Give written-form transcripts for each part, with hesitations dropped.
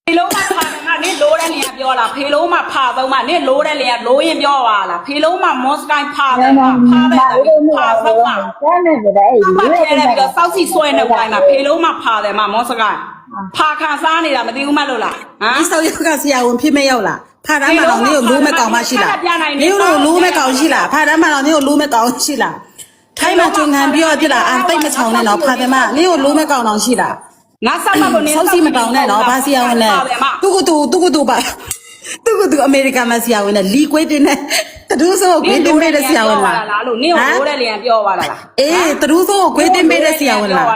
ဖေလုံးမှာဖာတယ်ငါနင်းလိုးတဲ့နေရာပြောလားဖေလုံးမှာဖာသုံးမှာနင်းလိုးတဲ့နေရာလိုးရင်ပြောပါလားဖေလုံးမှာမော့စကိုင်းဖာတယ်ဖာတဲ့ဖာသုံးမှာမထဲတယ်ပြီးတော့စောက်စီဆွဲနေတိုင်းမှာဖေလုံးမှာဖာတယ်မှာမော့စကိုင်းဖာခံစားနေတာမသိဘူးမလို့လားဟမ် ဒီဆောက်ရောက်ကဆရာဝန်ဖြစ်မရောက်လားဖာတမ်းမတော်နေကိုလူးမဲ့ကောင်မရှိလားနေကိုလူးမဲ့ကောင်ရှိလားဖာတမ်းမတော်နေကိုလူးမဲ့ကောင်ရှိလားထိုင်းမှာကျုံခံပြီးတော့ပြလားအာတိတ်မချောင်းနဲ့တော့ဖာတယ်မနေကိုလူးမဲ့ကောင်တော်ရှိလား ငါဆောက်မှကိုနေ ဆောက်စီမတောင်းနဲ့နော်ဘာစီယာဝင်လဲသူကတူပါသူကတူအမေရိကန်မှာစီယာဝင်လဲလီကွေးတင်နဲ့တူးဆိုကွေးတင်ပေးတဲ့စီယာဝင်လား လို့နင်းကိုလိုးတဲ့နေရာပြောပါလား အေးတူးဆိုကွေးတင်ပေးတဲ့စီယာဝင်လားဟ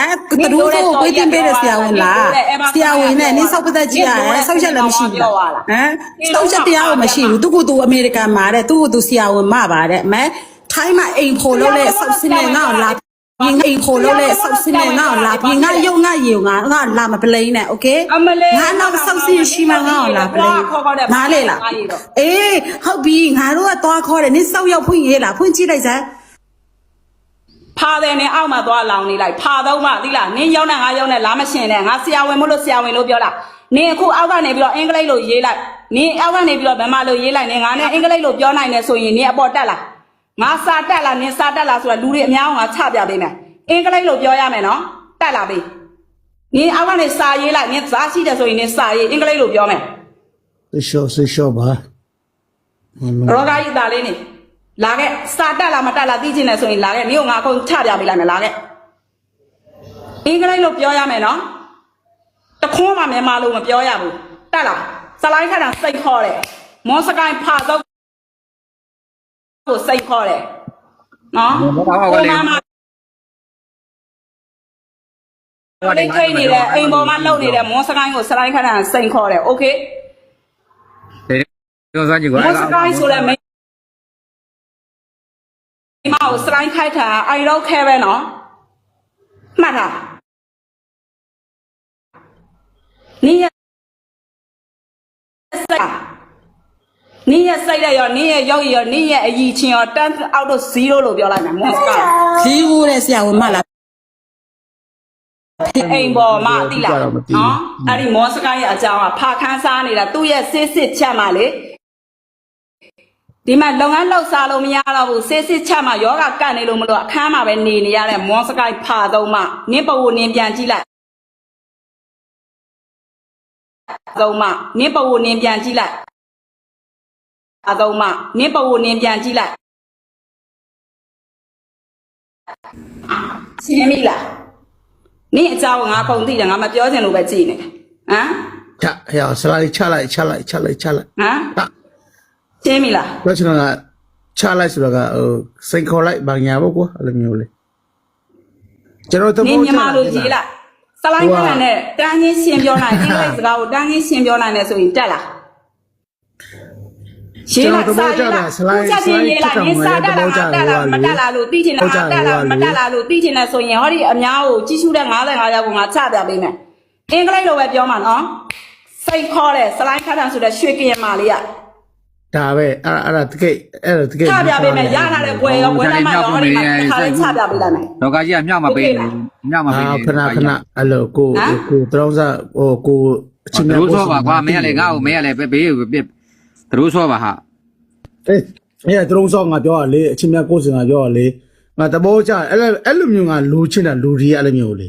မ်တူးဆိုကွေးတင်ပေးတဲ့စီယာဝင်လားစီယာဝင်နဲ့နင်းဆောက်ပတ်သက်ကြည့်ရတယ်ဆောက်ချက်လည်းမရှိဘူးဟမ်ဆောက်ချက်တရားကိုမရှိဘူးသူကတူအမေရိကန်မှာတဲ့သူကတူစီယာဝင်မှာပါတဲ့မဲထိုင်းမှာအိမ်ဖို့လို့လဲဆောက်စင်းနေငါ့ကိုလာ你爱好了嘞，首先嘞，我拉皮，我有我拉么不累呢？OK？我那个首先起码我拉不累，哪里啦？哎，好比我如果多考嘞，你手要碰嘢啦，碰起来噻。趴在你澳嘛多老你来，趴到嘛对啦，你有呢我有呢，拉么先呢？我社会冇咯社会路标啦，你去澳洲那边应该路嘢来，你澳洲那邊邊馬路嘢嚟，你我呢應該路標嚟呢，所以你一波得啦。我殺得啦，你殺得啦，所以路啲苗我插入邊呢，應該路標呀咩喏，得啦呗。你澳洲你殺嘢嚟，你揸起嘅所以你殺嘢，應該路標咩？是小吧。羅家依打你呢，哪個殺得啦嘛得啦，啲錢呢所以哪個你用我講插入邊嚟咩哪個？應該路標呀咩喏？ตะโคมาแม่มาลูมาပြောရဘူးတက်လားစလိုက်ခါတာစိတ်ခေါ်တယ်မောစကိုင်းဖာတော့ကိုစိတ်ခေါ်တယ်နော်ကိုမမလေးခိနေတယ်အိမ်ပေါ်မှာလှုပ်နေတဲ့မောစကိုင်းကိုစလိုက်ခါတာစိတ်ခေါ်တယ်โอเคပြောစားကြည့်ကွာမောစကိုင်းဆိုလဲမိမကိုစလိုက်ခိုက်တာအိုင်တော့ခဲပဲနော်မှတ်တာ你也塞了哟，你也要哟，你也以前哟，但是out到0路标来呢，莫讲。0嘞，下回嘛啦。အိမ်ပေါ်မှာတိလားနော်အဲ့ဒီမောစကိုင်းရဲ့အကြောင်းကဖာခန်းစားနေတာသူ့ရဲ့စစ်ချက်မှာလေဒီမှာလုပ်ငန်းလှုပ်ရှားလို့မရတော့ဘူးစစ်ချက်မှာယောဂကတ်နေလို့မလို့အခန်းမှာပဲနေနေရတဲ့မောစကိုင်းဖာသုံးမှနင်းပဝနင်းပြန်ကြည့်လိုက်သုံးမှနင်းပဝနင်းပြန်ကြည့်လိုက်အသုံးမှနင်းပဝနင်းပြန်ကြည့်လိုက်ရှင်းပြီလားနင်းအကြောင်းငါပုံသိတယ်ငါမပြောချင်လို့ပဲကြည်နေတယ်ဟမ်ချဟဲ့ဆလာချလိုက်ဟမ်ရှင်းပြီလားပြောချင်တာချလိုက်ဆိုတော့စိတ်ခေါ်လိုက်ဘာညာပေါ့ကွာအဲ့လိုမျိုးလေကျွန်တော်တို့နင်းညီမတို့ရေးလိုက်စလိုက်ခဏနဲ့တန်းချင်းရှင်းပြောနိုင်အင်္ဂလိပ်စကားကိုတန်းချင်းရှင်းပြောနိုင်တယ်ဆိုရင်တက်လားရေးလိုက်စာရေးလိုက်ချက်ချင်းရေးလိုက်နင်းစာတက်လားတက်လားမတက်လားလို့သိချင်တာတက်လားမတက်လားလို့သိချင်တယ်ဆိုရင်ဟောဒီအများကိုကြီးစုတဲ့55ယောက်ကငါချပြပေးမယ်အင်္ဂလိပ်လိုပဲပြောမှာနော်စိတ်ခေါ်တဲ့စလိုက်ခဏဆိုတဲ့ရွှေကရင်မာလေးကဒါပဲအဲ့ဒါတကယ်ချပြပေးမယ်ရလာတဲ့ဘွယ်ရောဘွယ်လိုက်မှရောဟောဒီမှာခါလေးချပြပေးလိုက်မယ်တော့ကကြီးကမြောက်မှာပေးမြောက်မှာပေးခဏအဲ့လိုကိုတရောင်းစားကိုအချင်းမျိုးဆိုပါကွာမင်းကလည်းငါ့ကိုမင်းကလည်းဘေးသူဆိုပါဟာအဲ့တရောင်းစားငါပြောရလေအချင်းများကိုစင်ငါပြောရလေငါတဘောကြအဲ့လိုမျိုးငါလူချင်းတာလူကြီးအဲ့လိုမျိုးလေ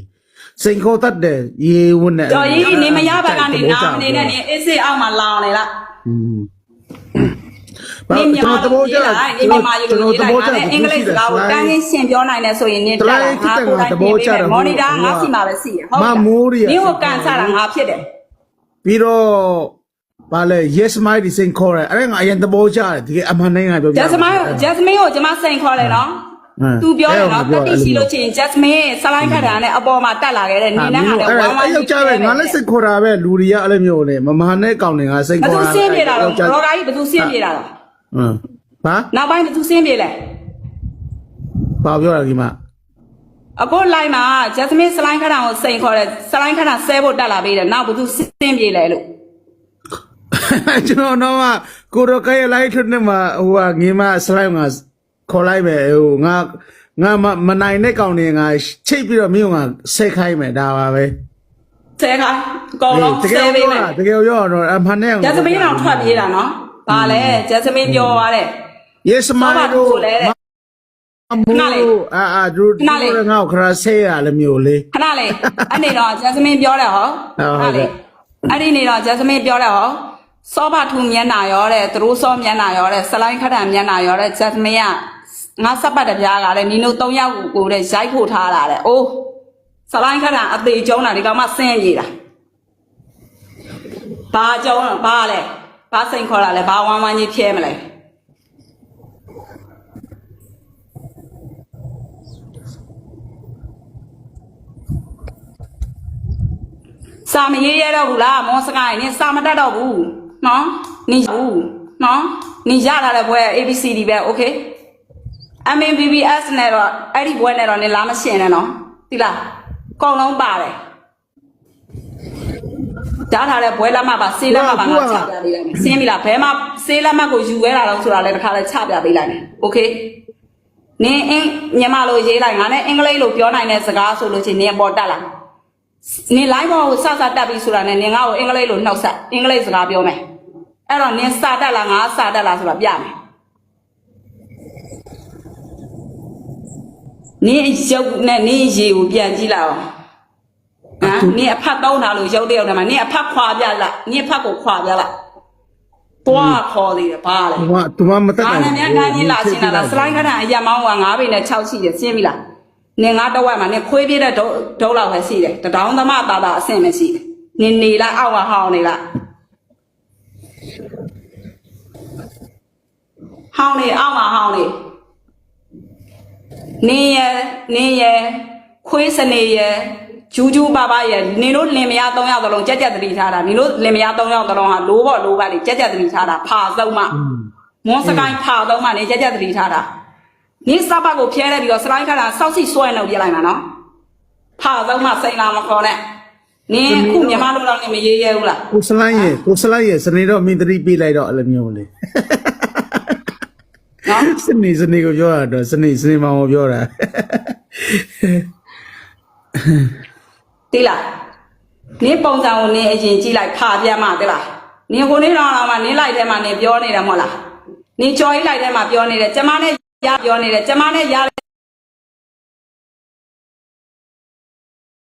စိန်ခေါ်တတ်တယ်ရေဝန်းနဲ့တော်ကြီးနေမရပါကနေနားနေနဲ့နေအစ်စစ်အောက်မှာလောင်နေလားနင်းမြန်မာတဘောကြဒီမှာယူလို့ရေးလိုက်တာအင်္ဂလိပ်စကားကိုတန်းချင်းရှင်းပြောနိုင်တယ်ဆိုရင်နင်းတက်လာငါကိုယ်တိုင်ပြင်ပေးမယ်မော်နီတာငါစီမှာပဲစီရဟုတ်ကဲ့နင်းကိုကန်ဆတာငါဖြစ်တယ်ပြီးတော့ဘာလဲ yes my ဒီစိန်ခေါ်တယ်အဲ့ငါအရင်တဘောကြတယ်ဒီအမှန်တိုင်းငါပြောပြJasmineကိုကျွန်မစိန်ခေါ်တယ်နော်သူပြောတယ်နော်တတိရှိလို့ချင်း Jasmine စလိုက်ခတ်တာနဲ့အပေါ်မှာတက်လာခဲ့တဲ့နေနဲ့ဟာလည်းဝမ်းဝမ်းယောက်ျားပဲငါလည်းစိတ်ခေါ်တာပဲလူတွေကအဲ့လိုမျိုးလေမမနဲ့ကောင်းနေငါစိတ်ခေါ်တာဘယ်သူစင်းပြေတာတော့ရောဂါကြီးဘယ်သူစင်းပြေတာလဲဘာနောက်ပိုင်းဘယ်သူစင်းပြေလဲဘာပြောတာဒီမှာအခုလိုက်မှာ Jasmine စလိုက်ခတ်တာကိုစိန်ခေါ်တယ်စလိုက်ခတ်တာဆဲဖို့တက်လာပေးတယ်နောက်ဘယ်သူစင်းပြေလဲလို့ကျွန်တော်တော့ကိုရကရဲ့လိုက်ထွန်းနေမှာဟိုကငင်းမစလိုက်ငါခေါ်လိုက်မယ်ဟိုငါမနိုင်တဲ့ကောင်တွေငါချိတ်ပြီးတော့မင်းကဆက်ခိုင်းမယ်ဒါပါပဲ ဆဲခိုင်းအကုန်လုံး တကယ် ဆဲပေးမယ် တကယ်ရောတော့အမှန်နဲ့ ဂျက်စမင်းတော့ထွက်ပြေးတာနော်ဘာလဲဂျက်စမင်းပြောသွားတယ် Yes မတို့မလို့ဒူငါ့ခရဆေးရလည်းမျိုးလေ ခဏလေးအဲ့နေတော့ဂျက်စမင်းပြောတယ်ဟောအဲ့ဒီနေတော့ဂျက်စမင်းပြောတယ်ဟောစောဘထူမျက်နာရောတဲ့သူတို့စောမျက်နာရောတဲ့စလိုင်းခထန်မျက်နာရောတဲ့ဂျက်စမင်းကငါစပတ်တပြားကလည်းနီနို3ယောက်ကိုတဲ့ရိုက်ဖို့ထားလာတဲ့အိုးစလိုင်းခထန်အသေးကျုံးတာဒီကောင်မှဆင်းရည်တာဘာကျုံးဘာလဲဘာစိန်ခေါ်လာလဲဘာဝမ်းဝမ်းကြီးဖြဲမလဲစာမရေးရတော့ဘူးလားမောစကိုင်းနင်စာမတတ်တော့ဘူးနော်နေဘူးနော်နေရလာတဲ့ဘွဲ ABCD ပဲ okay MMBBS နဲ့တော့အဲ့ဒီဘွဲနဲ့တော့နင်လာမရှင်းနဲ့နော်သိလားအကုန်လုံးပါတယ်ကြားထားတဲ့ဘွဲလက်မှတ်ပါစေးလက်မှတ်ပါငါချပြပေးလိုက်မယ်ရှင်းပြီလားဘဲမှာစေးလက်မှတ်ကိုယူခဲ့တာတော့ဆိုတာလည်းတစ်ခါလဲချပြပေးလိုက်မယ် okay နင်မြန်မာလိုရေးလိုက်ငါနဲ့အင်္ဂလိပ်လိုပြောနိုင်တဲ့စကားဆိုလို့ချင်းနင်ပေါ်တက်လာနင် live ကိုစတက်ပြီဆိုတာနဲ့နင်ငါ့ကိုအင်္ဂလိပ်လိုနှုတ်ဆက်အင်္ဂလိပ်စကားပြောမယ်အဲ့တော့နင်စတက်လားငါစတက်လားဆိုတာပြမယ်နင်ရုပ်နဲ့နင်ရေကိုပြန်ကြည့်လိုက်အောင်ဟမ်နင်အဖတ်သုံးတာလို့ရုပ်တယောက်တည်းမှာနင်အဖတ်ခွာပြလိုက်နင်အဖတ်ကိုခွာပြလိုက်တွားခေါ်သေးတယ်ဘာလဲသူမမတက် ငါနဲ့မြန်ကန်ကြီးလာရှင်းလာစလိုင်းခဏအရမောင်းက9ပေနဲ့6ရှိတယ်ရှင်းပြီလားနင်ငါတော့ဝက်မှာနင်ခွေးပြတဲ့ဒုတ်လောက်ပဲရှိတယ်တတောင်းသမတာတာအဆင့်ပဲရှိတယ်နင်နေလိုက်အောက်မှာဟောင်းနေလိုက်ဟောင်းနေအောက်မှာဟောင်းနေနင်ရခွေးစနေရဂျူးဂျူးပါပါရနင်တို့လင်မယား3ယောက်သလုံးကြက်ကြက်တတိထားတာနင်တို့လင်မယား3ယောက်သလုံးဟာလိုးပေါ့လိုးပါလေကြက်ကြက်တတိထားတာဖာသုံးမမွန်စကိုင်းဖာသုံးမနင်ကြက်ကြက်တတိထားတာနင်စပတ်ကိုဖျဲလိုက်ပြီးတော့စလိုင်းခါတာစောက်စီဆွဲနှုတ်ပြလိုက်မှာနော်ဖာသုံးမစိန်လာမခေါ်နဲ့နင်ခုမြန်မာလိုတော့နင်မရေးရဲဘူးလားကိုစလိုင်းရဲ့စနေတော့မင်းတတိပေးလိုက်တော့အဲ့လိုမျိုးလေနော်စနေကိုပြောတာတော့စနေမောင်ကိုပြောတာတိလားနင်ပုံစံကိုနင်အရင်ကြည့်လိုက်ဖာပြတ်မှတိလားနင်ကိုနေတော့မှနင်လိုက်ထဲမှာနင်ပြောနေတာမဟုတ်လားနင်ကြော်ကြီးလိုက်ထဲမှာပြောနေတယ်ကျမနဲ့ရပြောနေတယ်ကျမနဲ့ရ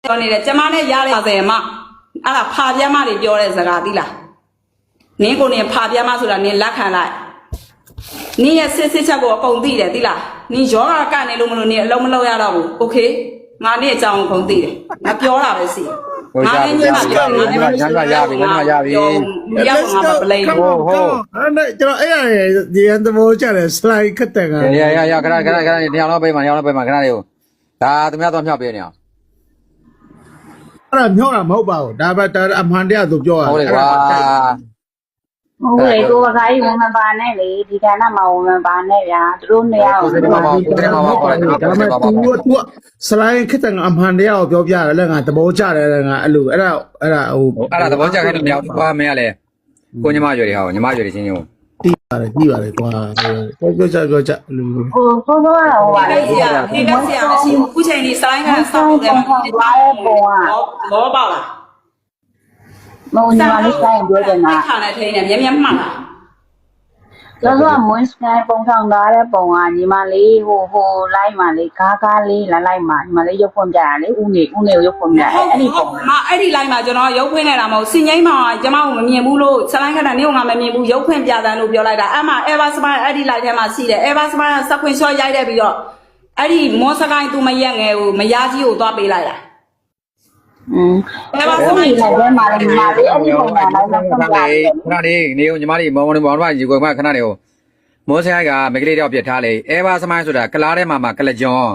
ပြောနေတယ်ကျမနဲ့ရလဲဆိုရင်မအဲ့ဒါဖာပြတ်မှတွေပြောတဲ့စကားတိလားနင်ကိုနင်ဖာပြတ်မှဆိုတာနင်လက်ခံလိုက်နင်ရဲ့စစ်ချက်ကိုအကုန်သိတယ်တိလားနင်ယောဂကနေလို့မလို့နင်အလုံးမလုံးရတော့ဘူးโอเคငါနေ့အကြောင်းကုန်သိတယ်ငါပြောတာပဲစီငါလည်းညမပြောငါလည်းမပြောရပြီငါရပြီရောက်ငါမပလိန်ဟုတ်အဲ့ကျွန်တော်အဲ့ရဒီအန်တမောချတယ်စလိုက်ခတ်တယ်ကရခဏတရားတော့ပေးမှာတရားတော့ပေးမှာခဏလေးကိုဒါသူများတော့မြောက်ပေးနေအောင်အဲ့ဒါမြောက်တာမဟုတ်ပါဘူးဒါပဲအမှန်တရားသူပြောတာဟုတ်တယ်ကွာဟုတ်လေကိုကခိုင်းဝင်မပါနဲ့လေဒီကဏ္ဍမှာဝင်မပါနဲ့ဗျာသူတို့နေရာကိုဒါပေမဲ့သူစလိုက်ခတ်တဲ့အမှန်တရားကိုပြောပြတယ်လည်းငါသဘောကျတယ်ငါအဲ့လိုအဲ့ဒါဟိုအဲ့ဒါသဘောကျခဲ့လို့မရဘူးကွာမင်းကလည်းကိုညီမရွယ်တွေဟာညီမရွယ်တွေချင်းချင်းကိုတီးပါတယ်ကွာပြောကြဟိုကတော့ဟိုပါလေဒီကဆရာမရှိဘူးခုချိန်လေးစလိုက်ကစောက်တယ်မှာဘောပေါက်လားမုံညာလေးဆိုင်ပြောတယ်မှာခါနဲ့ထိနေမြမှန်လားတော့မွန်းစကန်ပုံဆောင်ထားတဲ့ပုံကညီမလေးဟိုလိုက်မှလေးကားလေးလိုက်မှညီမလေးရုပ်ဖွင့်ပြရလေဦးနေကိုရုပ်ဖွင့်ပြအဲ့ဒီပုံမအဲ့ဒီလိုက်မှကျွန်တော်ရုပ်ဖွင့်နေတာမဟုတ်စင်ငိမ့်မှာကျမကိုမမြင်ဘူးလို့စလိုင်းခဏနေကငါမမြင်ဘူးရုပ်ဖွင့်ပြတယ်လို့ပြောလိုက်တာအဲ့မှာ Ever Smile အဲ့ဒီလိုက်ထဲမှာရှိတယ် Ever Smile စက်ခွင့်ရှော့ရိုက်တယ်ပြီးတော့အဲ့ဒီမွန်စကိုင်းသူမရက်ငယ်ကိုမယားကြီးကိုသွားပေးလိုက်တာEver Smile လည်းမှာလေမှာလေအဲ့ဒီပုံကလည်းတော့ခဏလေးနေကိုညီမလေးမောင်ရေကိုခဏလေးကိုမောဆိုင်ကမိကလေးတယောက်ပြတ်ထားလေအဲဘာစမိုင်းဆိုတာကလားထဲမှာကလကြွန်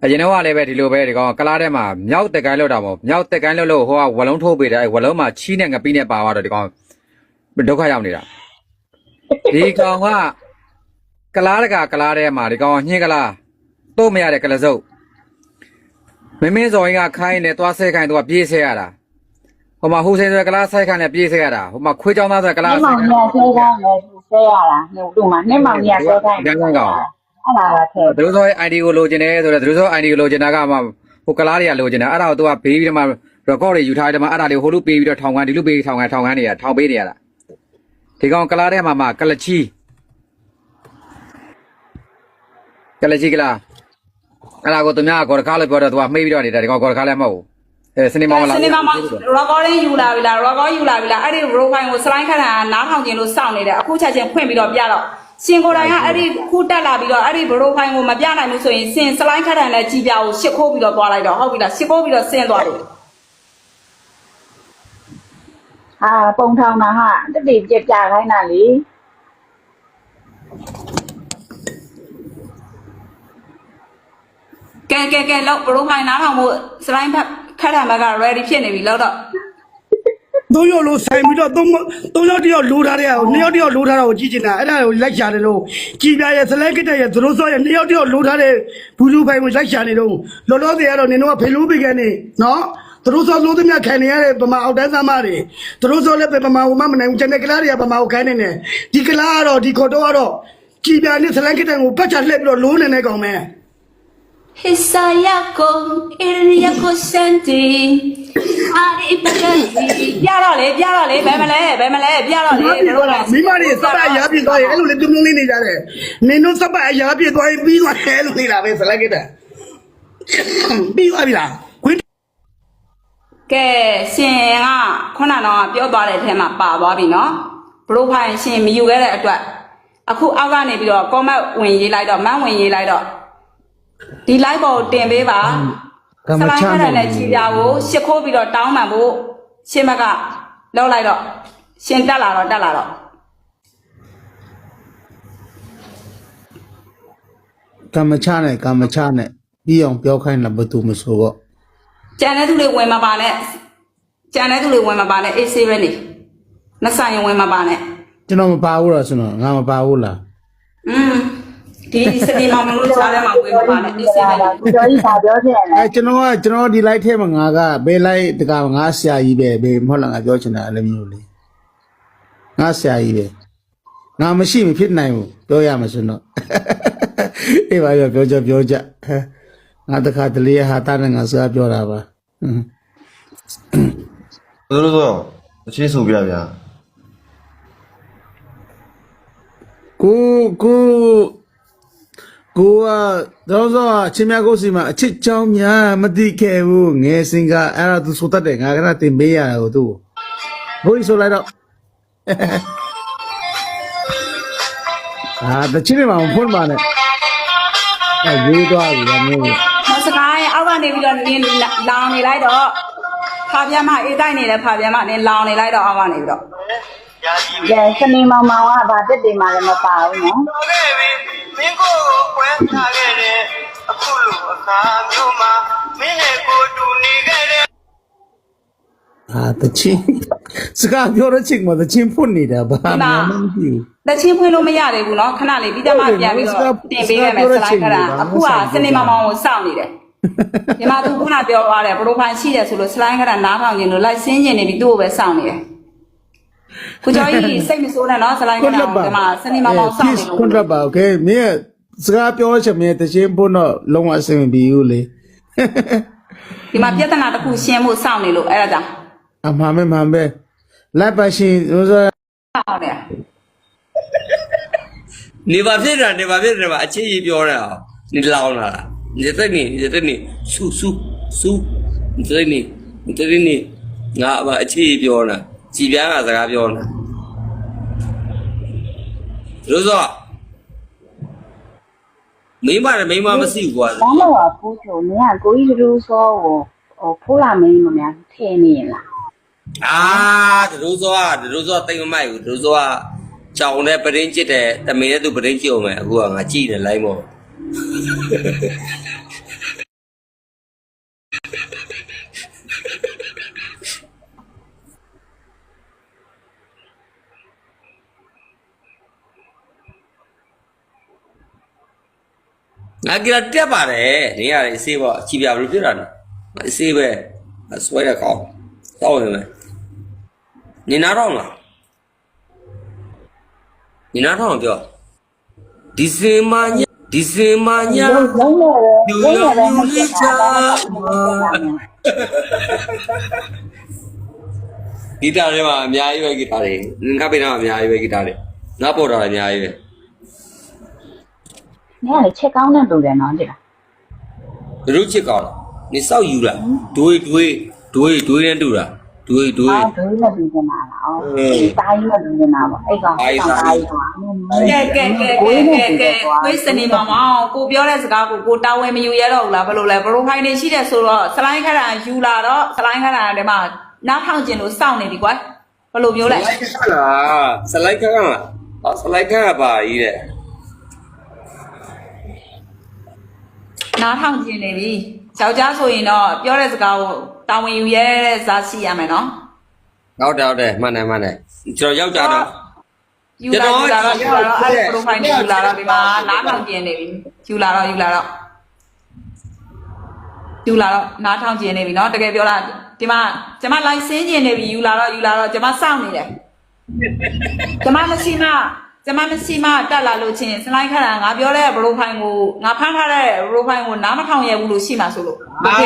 အရင်တော့လည်းပဲဒီလိုပဲဒီကောင်ကလားထဲမှာမြောက်တက်ကိုင်းလောက်တာပေါ့မြောက်တက်ကိုင်းလောက်လို့ဟိုကဝလုံးထိုးပေးတယ်အဲဝလုံးမှာချီးနဲ့ငပိနဲ့ပါသွားတော့ဒီကောင်ဒုက္ခရောက်နေတာဒီကောင်ကလားတကကလားထဲမှာဒီကောင်ညှင်းကလားတော့မရတဲ့ကလစုပ်မင်းစော်ရင်ကခိုင်းနေသွားဆဲခိုင်းသွားပြေးဆဲရတာဟိုမှာဟိုစင်ဆိုကလားဆဲခိုင်းနဲ့ပြေးဆဲရတာဟိုမှာခွေးချောင်းသားဆိုကလားဆဲခိုင်းနဲ့ဆဲခိုင်းနဲ့ဆဲရတာဟိုမှာနှစ်မောင်ကြီးဆဲခိုင်းတယ်ကောင်အဲ့ဒါပါထဲသူတို့ဆို ID ကိုလိုချင်တယ်ဆိုတော့သူတို့ဆို ID ကိုလိုချင်တာကမှဟိုကလားတွေကလိုချင်တာအဲ့ဒါကိုသူကဘေးပြီးတော့မှ record တွေယူထားတယ်မှာအဲ့ဒါတွေဟိုလိုပေးပြီးတော့ထောင်ခံဒီလိုပေးထောင်ခံနေရထောင်ပေးနေရတာဒီကောင်ကလာထဲမှာကလချီကလာအဲ့ဒါကိုသူများကော်ကားလို့ပြောတော့သူကမှိတ်ပြီးတော့နေတာဒီကောင်ကော်ကားလည်းမဟုတ်ဘူးစနေမောင်လာစနေမောင် recording ယူလာပြီလား record ယူလာပြီလားအဲ့ဒီ profile ကို slide ခတ်တာနားထောင်ခြင်းလို့စောင့်နေတယ်အခုချက်ချင်းဖွင့်ပြီးတော့ပြတော့ရှင်ကိုယ်တိုင်ကအဲ့ဒီခုတက်လာပြီးတော့အဲ့ဒီ profile ကိုမပြနိုင်ဘူးဆိုရင်စင် slide ခတ်တာနဲ့ကြည်ပြကိုရှစ်ခိုးပြီးတော့သွားလိုက်တော့ဟုတ်ပြီလားရှစ်ခိုးပြီးတော့ဆင်းသွားတယ်ဟာပုံထောင်တာဟာတက်တိပြပြခိုင်းတာလေကဲလောက် profile နားထောင်ဖို့ slide ခတ်တာမက ready ဖြစ်နေပြီလောက်တော့သုံးယောက်လို့ဆိုင်ပြီးတော့သုံးယောက်တယောက်လိုထားတဲ့ဟာကိုနှစ်ယောက်တယောက်လိုထားတာကိုကြည့်ချင်တာအဲ့ဒါကိုလိုက်ရှာတယ်လို့ကြည်ပြရဲ့စလဲကတဲ့ရဲ့သရိုးစောရဲ့နှစ်ယောက်တယောက်လိုထားတဲ့ဘူးလူဖိုင်ကိုလိုက်ရှာနေတော့လောလောဆယ်ကတော့နင်တို့ကဖေလို့ပေးခဲ့နေနော်သရိုးစောလို့သမျှခံနေရတဲ့ဗမာအောက်တန်းသားမတွေသရိုးစောလည်းပဲဗမာဟိုမှမနိုင်ဘူးကျန်တဲ့ကလားတွေကဗမာကိုခိုင်းနေတယ်ဒီကလားကတော့ဒီခေါ်တော့ကတော့ကြည်ပြနဲ့စလဲကတဲ့ကိုပတ်ချလှည့်ပြီးတော့လိုးနေကောင်မဲHisaya con iria cosenti ari pagati ပြတော့လေဘယ်မလဲပြတော့လေတို့လားမိမတွေစပတ်ရပြစ်သွားရင်အဲ့လိုလေပြုံးပြုံးလေးနေကြတယ်နင်တို့စပတ်ရပြစ်သွားရင်ပြီးသွားတယ်လို့နေတာပဲစလိုက်ကတဲ့ပြီးသွားပြီလားကဲရှင်ကခုနကတော့ပြောသွားတဲ့အထဲမှာပါသွားပြီနော်ဘရိုဖိုင်ရှင်မယူခဲ့တဲ့အတွက်အခုအောက်ကနေပြီးတော့ comment ဝင်ရေးလိုက်တော့မန်းဝင်ရေးလိုက်တော့ဒီ live ပေါ်တင်ပေးပါစလိုက်ခက်တဲ့ကြည်ပြကိုရှစ်ခိုးပြီးတော့တောင်းမှန်ဖို့ရှင်မကလောက်လိုက်တော့ရှင်တက်လာတော့ကမ္မချနဲ့ပြီးအောင်ပြောခိုင်းတာဘယ်သူမဆိုတော့ကျန်တဲ့သူတွေဝင်မပါနဲ့အေးဆေးပဲနေမဆိုင်ရင်ဝင်မပါနဲ့ကျွန်တော်မပါဘူးလားဆိုတော့ငါမပါဘူးလားဒီစနေမောင်လို့ကြားထဲမှာဝင်မပါနဲ့အေးဆေးပဲနေကျော်ကြီးသာပြောချင်တယ်ကျွန်တော်ဒီ live ထဲမှာငါကဘေး live တကငါဆရာကြီးပဲဘေးမဟုတ်လားငါပြောချင်တာအဲ့လိုမျိုးလေငါဆရာကြီးပဲငါမရှိမဖြစ်နိုင်ဘူးပြောရမှာဆိုတော့အေးပါပြောကြငါတခါတလေဟာတာနဲ့ငါစကားပြောတာပါတို့တော့အချင်းဆိုပြဗျာကိုကတော့ချင်းများကိုစီမှာအချစ်ချောင်းများမတိခဲ့ဘူးငယ်စင်ကအဲ့ဒါသူဆိုတတ်တယ်ငါကတင်ပေးရတာကိုသူဘိုးဆိုလိုက်တော့တချင်းတွေမှာဖွင့်ပါနဲ့ရေးသွားပြီလားမျိုးစကားရဲ့အောက်ကနေပြီးတော့နင်းလောင်နေလိုက်တော့ဖာပြမအေးတိုက်နေတဲ့ဖာပြမနင်းလောင်နေလိုက်တော့အောက်ကနေပြီးတော့ကဲစနေမောင်ကဘာတက်တယ်မှလည်းမပါဘူးနော်မင်းကိုကွဲထားခဲ့တယ်အခုလိုအခါမျိုးမှာမင်းနဲ့ကိုတူနေခဲ့တယ်တချင်းစကားပြောတဲ့ချိန်မှာတချင်းဖွင့်နေတာဘာမှမဖြစ်ဘူးတချင်းဖွင့်လို့မရသေးဘူးเนาะခဏလေးပြီးတော့မှပြန်ပြီးတော့တင်ပေးခဲ့မယ်စလိုက်ခတာအခုကစနေမောင်ကိုစောင့်နေတယ်ညီမသူခုနပြောသွားတယ်ပရိုဖိုင်ရှိတယ်ဆိုလို့စလိုက်ခတာနားထောင်ခြင်းလို့လိုက်ဆင်းခြင်းနေပြီးသူ့ကိုပဲစောင့်နေတယ်ကိုကျော်ကြီးစိတ်မဆိုးနဲ့เนาะစလိုက်ခတာဒီမှာစနေမောင်စောင့်နေလို့ခွန်းတော့ပါโอเคမင်းစကားပြောချင်တယ်တချင်းဖွင့်တော့လုံးဝအဆင်မပြေဘူးလေဒီမှာပြဿနာတစ်ခုရှင်းဖို့စောင့်နေလို့အဲ့ဒါကြောင့်အမှန်ပဲလက်ပါရှင်ဆိုဟုတ်တယ်နေပါဖြစ်တာအချစ်ကြီးပြောတာနေလောင်းလာနေတက်နေဆူနေငါအချစ်ကြီးပြောတာကြည်ပြားကစကားပြောတာလို့ဆိုမိမမရှိဘူးကွာဘာလို့ဖူးချိုမင်းကကိုကြီးတို့စောကိုဖိုးလာမင်းမများထည့်နေလားတို့စောတိတ်မမိုက်ဘူးတို့စောကကြောင်နဲ့ပရင်းကျစ်တယ်တမင်နဲ့သူပရင်းကျစ်အောင်မယ်အခုကငါကြည့်တယ်လိုင်းပေါ်ငါကြည့်တက်ပါတယ်နေရတယ်အစေးပေါ့ကြည့်ပြဘယ်လိုဖြစ်တာလဲအစေးပဲဆွဲရကောင်းတောက်နေမယ်နေနာတော့လားနေနာတော့ပြောဒီစင်မညာလုံးဝယူလေးချာ ဂီတာတွေမှာအများကြီးပဲဂီတာတွေငါပေးတာအများကြီးပဲဂီတာတွေငါပေါ်တာအများကြီးပဲ နင်ကလေချက်ကောင်းတဲ့လူတယ်နော်တိလား ဘယ်လိုချစ်ကောင်းလဲနေစောက်ယူလာဒွေးနဲ့တူတာဒွေး အော်ဒိုးနဲ့ပြီးနေတာလားအော်ဒီတိုင်းနဲ့ပြီးနေတာပေါ့အဲ့ကောင်တိုင်းပါ ကဲခွေးစနေမောင်မောင်ကိုပြောတဲ့စကားကိုတာဝန်မယူရတော့ဘူးလားဘယ်လိုလဲဘရိုဖိုင်နေရှိတယ်ဆိုတော့စလိုင်းခက်တာယူလာတော့စလိုင်းခက်တာဒီမှာနားထောင်ကျင်လို့စောင့်နေပြီကွာဘယ်လိုမျိုးလဲ စလိုက်ခါလားစလိုက်ခါပါကြီးတဲ့ နားထောင်ကျင်နေပြီယောက်ျားဆိုရင်တော့ပြောတဲ့စကားကိုတာဝန်ယူရဲတဲ့ဇာရှိရမယ်နော် ဟုတ်တယ်မှန်တယ်ကျွန်တော်ယောက်ျားတော့ ယူလာတော့အဲ့ပရိုဖိုင်နေယူလာတော့ဒီမှာနားထောင်ကျင်နေပြီယူလာတော့နားထောင်ကျင်နေပြီနော်တကယ်ပြောတာဒီမှာကျွန်မလိုက်စင်းကျင်နေပြီယူလာတော့ကျွန်မစောင့်နေတယ်ကျွန်မမရှိမှတက်လာလို့ချင်းစလိုင်းခါတာငါပြောတဲ့ဘရိုဖိုင်ကိုငါဖမ်းထားတဲ့ဘရိုဖိုင်ကိုနားမထောင်ရဘူးလို့ရှိမှဆိုလို့โอเค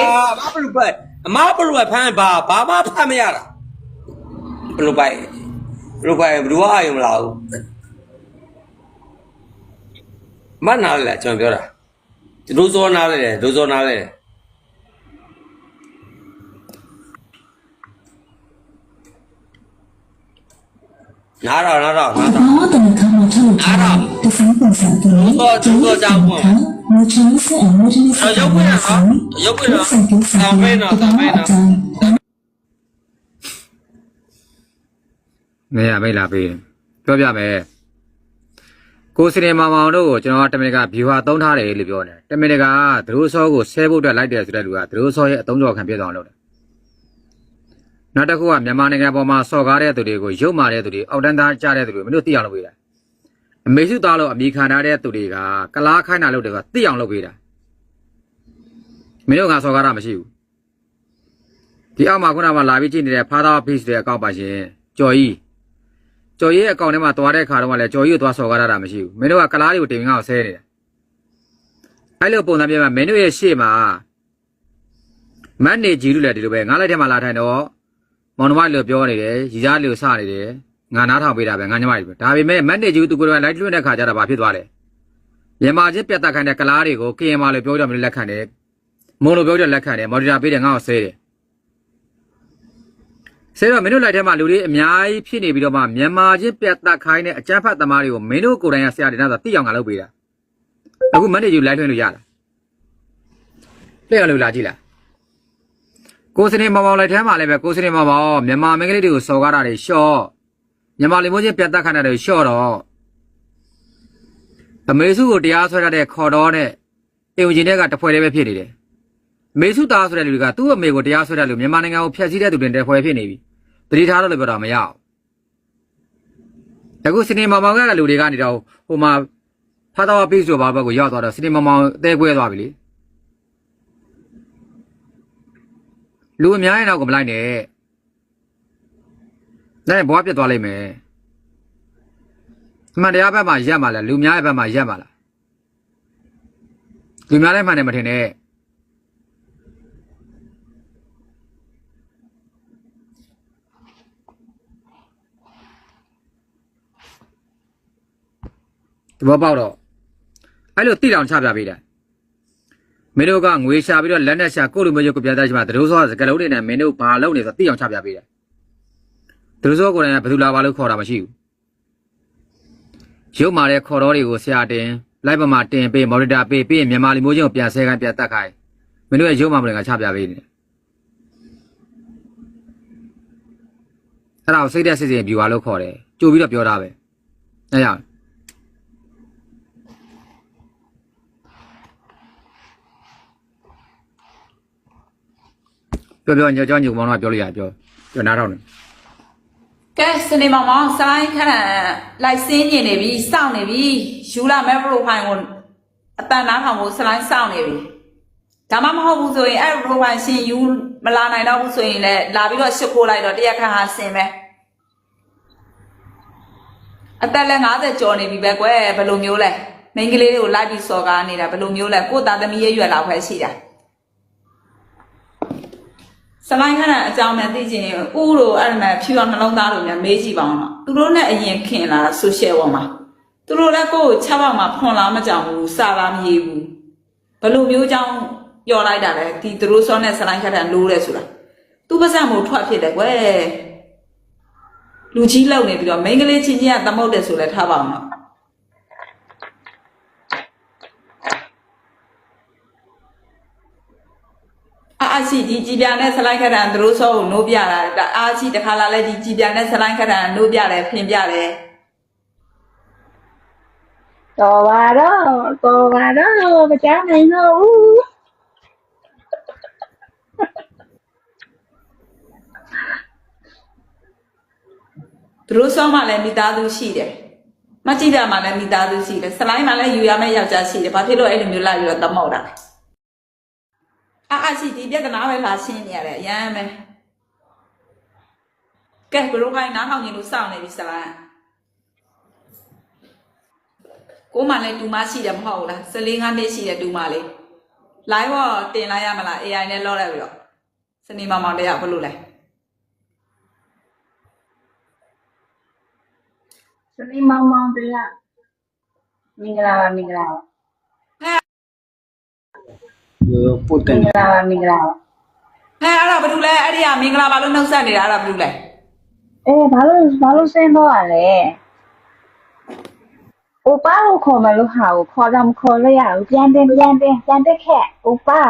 အမဘလူပဲဖမ်းဘာမှဖမ်းမရတာဘလူပိုင်ဘလူအာရုံမလာဘူးမနားလဲကျွန်တော်ပြောတာဒိုးစောနားလဲနားတော့然后等康马特鲁卡的房本小队中国健康我只是我只是နေရမိတ်လာပေးပြောပြမယ်ကိုစနေမောင်မောင်တို့ကိုကျွန်တော်တမင်ကဗျူဟာသုံးထားတယ်လို့ပြောတယ်တမင်ကသရိုးစောကိုဆဲဖို့အတွက်လိုက်တယ်ဆိုတဲ့လူကသရိုးစောရဲ့အသုံးတော်ခံပြည့်သွားအောင်လုပ်တယ်နောက်တစ်ခုကမြန်မာနိုင်ငံပေါ်မှာစော်ကားတဲ့သူတွေကိုရုပ်မာတဲ့သူတွေအောက်တန်းသားကြားတဲ့သူတွေမင်းတို့သိအောင်လုပ်ပေးတာအမေစုသားလို့အမိခံထားတဲ့သူတွေကကလားခိုင်းတာလုပ်တယ်ကသိအောင်လုပ်ပေးတာမင်းတို့ကစော်ကားတာမရှိဘူးဒီအောက်မှာခုနကလာပြီးကြည့်နေတဲ့ Father Peace တဲ့အကောင့်ပါရှင်ကျော်ကြီးအကောင့်ထဲမှာသွားတဲ့ခါတော့လည်းကျော်ကြီးကိုသွားစော်ကားတာမရှိဘူးမင်းတို့ကကလားတွေကိုတင်ငါ့ကိုဆဲနေတာအဲ့လိုပုံစံပြမှာမင်းတို့ရဲ့ရှေ့မှာမန်နေကြီးလို့လည်းဒီလိုပဲငါလိုက်ထဲမှာလာထိုင်တော့မောင်နှမလို့ပြောနေတယ်ရီသားလို့စနေတယ်ငါနားထောင်ပေးတာပဲငါညမကြီးပဲဒါပေမဲ့မန်နေကြီးကသူကိုယ်တိုင်လိုက်လွှင့်တဲ့ခါကျတော့ဘာဖြစ်သွားလဲမြန်မာချင်းပြတ်တက်ခိုင်းတဲ့ကလားတွေကိုကရင်မာလို့ပြောကြမလို့လက်ခံတယ်မုံလို့ပြောကြလက်ခံတယ်မော်ဒီတာပေးတယ်ငါ့ကိုဆဲတယ်ဆဲတော့မင်းတို့လိုက်ထဲမှာလူတွေအများကြီးဖြစ်နေပြီးတော့မှမြန်မာချင်းပြတ်တက်ခိုင်းတဲ့အကြမ်းဖက်သမားတွေကိုမင်းတို့ကိုယ်တိုင်ကဆရာတင်တာဆိုသိအောင်ငါလုပ်ပေးတာအခုမန်နေကြီးလိုက်ထွင်းလို့ရလားလက်ရလို့လာကြည့်လားကိုစနေမောင်မောင်လိုက်ထဲမှာလည်းပဲကိုစနေမောင်မောင်မြန်မာမင်းကလေးတွေကိုစော်ကားတာတွေရှော့မြန်မာလူမျိုးချင်းပြတ်တက်ခန့်တာတွေရှော့တော့အမေစုကိုတရားဆွဲရတဲ့ခေါ်တော့တဲ့အေဝဂျင်တဲ့ကတဖွဲလေးပဲဖြစ်နေတယ်မေစုသားဆိုတဲ့လူကသူ့အမေကိုတရားဆွဲတဲ့လူမြန်မာနိုင်ငံကိုဖျက်ဆီးတဲ့သူတွေတဖွဲဖြစ်နေပြီတတိထားတော့လည်းပြောတာမရအောင်အခုစနေမောင်မောင်ကလူတွေကနေတော့ဟိုမှာဖာတော်ပိတ်ဆိုဘာဘက်ကိုရောက်သွားတော့စနေမောင်မောင်အသေးကွဲသွားပြီလေလူအများရဲ့နောက်ကိုမလိုက်နဲ့ဒါနဲ့ဘွားပြတ်သွားလိမ့်မယ်အမှန်တရားဘက်မှာရက်မှာလားလူများရဲ့ဘက်မှာရက်မှာလားလူများလည်းမှန်တယ်မထင်နဲ့ဒီဘောပေါက်တော့အဲ့လိုတိတောင်ချပြပေးတယ်မင်းတို့ကငွေရှာပြီးတော့လက်နဲ့ရှာကိုယ့်လူမျိုးကိုပြတဲ့ချိန်မှာဒရိုးစောစကလုံးတွေနဲ့မင်းတို့ဘာလုပ်နေဆိုသိအောင်ချပြပေးတယ်ဒရိုးစောကိုယ်တိုင်ကဘယ်သူလာပါလို့ခေါ်တာမရှိဘူးရုပ်မာတဲ့ခေါ်တော်တွေကိုဆရာတင်လိုက်ပမာတင်ပေးမော်ဒတာပေးပြီးမြန်မာလူမျိုးချင်းကိုပြန်ဆဲခိုင်းပြန်တတ်ခိုင်းမင်းတို့ရဲ့ရုပ်မာမတွေကချပြပေးနေတယ်အဲ့ဒါကိုစိတ်သက်စစ်စစ်ဗျူဟာလို့ခေါ်တယ်ကြိုပြီးတော့ပြောတာပဲအဲ့ရပြောညောညမောင်တော့ပြောလို့ရပြောနားထောင်နေကဲစနေမောင်မောင်ဆိုင်းခဏလိုက်စင်းညင်နေပြီစောင့်နေပြီယူလာမဲပရိုဖိုင်ကိုအတန်နားထောင်ဖို့စလိုင်းစောင့်နေပြီဒါမှမဟုတ်ဘူးဆိုရင်အဲ့ပရိုဖိုင်ရှင်ယူမလာနိုင်တော့ဘူးဆိုရင်လည်းလာပြီးတော့ရှစ်ခိုးလိုက်တော့တရားခန့်ဟာဆင်ပဲအသက်လည်း50ကျော်နေပြီပဲကွယ်ဘယ်လိုမျိုးလဲမိန်းကလေးတွေကိုလိုက်ပြီးစော်ကားနေတာဘယ်လိုမျိုးလဲကိုသားသမီးရဲ့ရွယ်လောက်ပဲရှိတာ လိုင်းခဏအကြောင်းမှသိချင်ဥတို့အဲ့ဒါမှဖြူအောင်နှလုံးသားလို့များမေးကြည့်ပါအောင်တော့သူတို့နဲ့အရင်ခင်လာတာဆိုရှယ်ပေါ်မှာသူတို့လည်းကိုယ့်ကို6ပေါက်မှာဖွန်လာမကြောင်ဘူးစာလာမရေးဘူးဘလို့မျိုးကြောင့်ပြောလိုက်တာလေဒီသူတို့စောနဲ့စလိုင်းခဏလိုးတယ်ဆိုတာသူပါစံမို့ထွက်ဖြစ်တယ်ကွယ်လူကြီးလောက်နေပြီးတော့မိန်းကလေးချင်းချင်းကသမုတ်တယ်ဆိုလဲထားပါအောင်တော့အာစီဒီကြည်ပြနဲ့စလိုင်းခဏသူတို့စောကိုနိုးပြတာအာစီတခါလာလဲဒီကြည်ပြနဲ့စလိုင်းခဏနိုးပြတယ်ဖင်ပြတယ်တော်ပါတော့မကြားနိုင်တော့ဘူး သူတို့စောမှလည်းမိသားစုရှိတယ်မကြည့်ပြမှလည်းမိသားစုရှိတယ်စလိုင်းမှလည်းယူရမယ့်ယောက်ျားရှိတယ်ဘာဖြစ်လို့အဲ့လိုမျိုးလိုက်ပြီးတော့သမုတ်တာလဲအာစီဒီပြဿနာပဲလာရှင်းနေရတယ်အရန်ပဲကဲဘလို့ခိုင်းနားထောင်နေလို့စောင့်နေပြီစလိုင်းကိုမှလည်းတူမရှိတယ်မဟုတ်ဘူးလား14-15နှစ်ရှိတယ်တူမလေး live တော့တင်လိုက်ရမလား AI နဲ့လော့လိုက်ပြီးတော့စနေမောင်တရားဘလို့လဲ စနေမောင်တရားမင်္ဂလာပါမင်္ဂလာပါပို့တယ် မင်္ဂလာပါမင်္ဂလာပါ ဟဲ့အဲ့ဒါဘာလို့လဲအဲ့ဒီကမင်္ဂလာပါလို့နှုတ်ဆက်နေတာအဲ့ဒါဘာလို့လဲ ဘာလို့ဆင်းတော့ရလဲโอป้าကိုခေါ်မလို့ဟာကိုခေါ်တော့မခေါ်လို့ရဘူးပြန်တင်ခဲ့โอป้า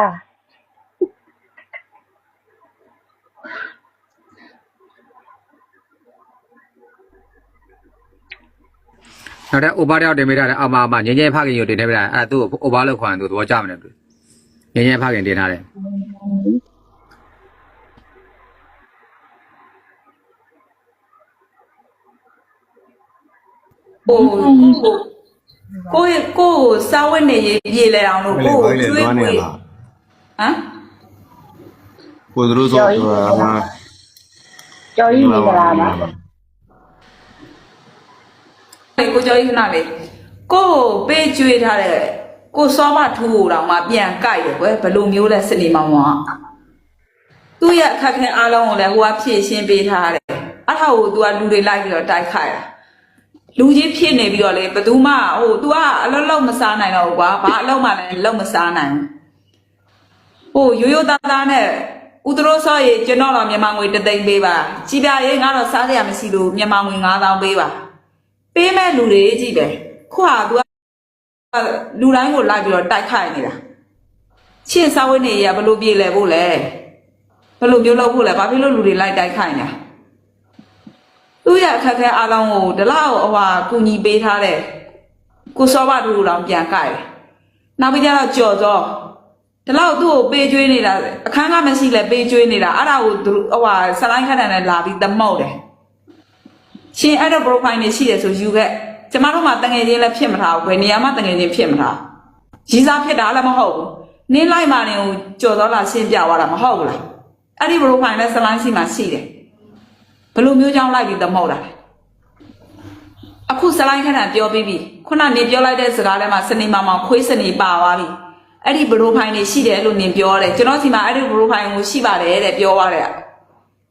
နောက်တဲ့ over တယောက်တင်ပေးထားတယ်အောက်မှာငင်းငင်းဖခင်ကိုတင်နေပြတာအဲ့သူ့ကို over လို့ခေါ်ရင်သူသဘောကျမနေဘူးငင်းငင်းဖခင်တင်ထားတယ် ကိုစားဝတ်နေရေးပြေလဲအောင်လို့ကိုကျွေးပွေဟမ် ကိုသူတို့ဆိုတော့အမ ကျော်ကြီးမင်္ဂလာပါ ကိုကျော်ကြီးခဏလေးကိုပေးကျွေးထားတဲ့ကိုစောမထူးတော်မှာပြန်ကြိုက်တယ်ကွယ်ဘယ်လိုမျိုးလဲစနေမောင်ကသူ့ရဲ့အခက်ခဲအားလုံးကိုလည်းဟိုကဖြည့်ရှင်းပေးထားတယ်အဲ့ဒါကို तू ကလူတွေလိုက်ပြီးတော့တိုက်ခိုက်တာလူကြီးဖြစ်နေပြီးတော့လေဘယ်သူမှतू ကအလုံးလုံးမစားနိုင်တော့ဘူးကွာဘာအလုံးမှလည်းလုံးမစားနိုင်ဘူးရိုးရိုးသားသားနဲ့ဦးသူတို့စောရေကျွန်တော်တော့မြန်မာငွေ3သိန်းပေးပါကြည်ပြရေးငါတော့စားစရာမရှိလို့မြန်မာငွေ9000ပေးပါပေးမဲ့လူတွေကြည့်ပဲခုဟာ तू ကလူတိုင်းကိုလိုက်ပြီးတော့တိုက်ခိုက်နေတာချင်းစားဝတ်နေရဘလို့ပြေလဲဖို့လဲဘလို့မျိုးလုပ်ဖို့လဲဘာဖြစ်လို့လူတွေလိုက်တိုက်ခိုက်နေတာသူ့ရဲ့အခက်ခဲအားလုံးကိုဒီလောက်ကူညီပေးထားတဲ့ကိုစောဘတူတောင်ပြန်ကြိုက်တယ်နောက်ပြီးကြတော့ကြော်စောဒီလောက်သူ့ကိုပေးကျွေးနေတာအခန်းကမရှိလဲပေးကျွေးနေတာအဲ့ဒါကိုဆလိုင်းခက်တန်နဲ့လာပြီးသမုတ်တယ်ရှင်အဲ့တော့ profile နေရှိတယ်ဆိုယူခဲ့ကျမတို့မှတငယ်ချင်းလည်းဖြစ်မထားဘူးဘယ်နေရာမှတငယ်ချင်းဖြစ်မထားရည်စားဖြစ်တာလည်းမဟုတ်ဘူးနင်းလိုက်မှနေကိုကြော်စောလာရှင်းပြသွားတာမဟုတ်ဘူးလားအဲ့ဒီ profile နဲ့ဆလိုင်းစီမှာရှိတယ်ဘလို့မျိုးကြောင်းလိုက်ပြီးသမုတ်တာအခုစလိုင်းခဏပြောပြီးပြီခုနနေပြောလိုက်တဲ့စကားထဲမှာစနေမောင်ခွေးစနေပါသွားပြီအဲ့ဒီဘရိုဖိုင်နေရှိတယ်လို့နင်ပြောတယ်ကျွန်တော်စီမှာအဲ့ဒီဘရိုဖိုင်ကိုရှိပါတယ်တဲ့ပြောသွားတယ်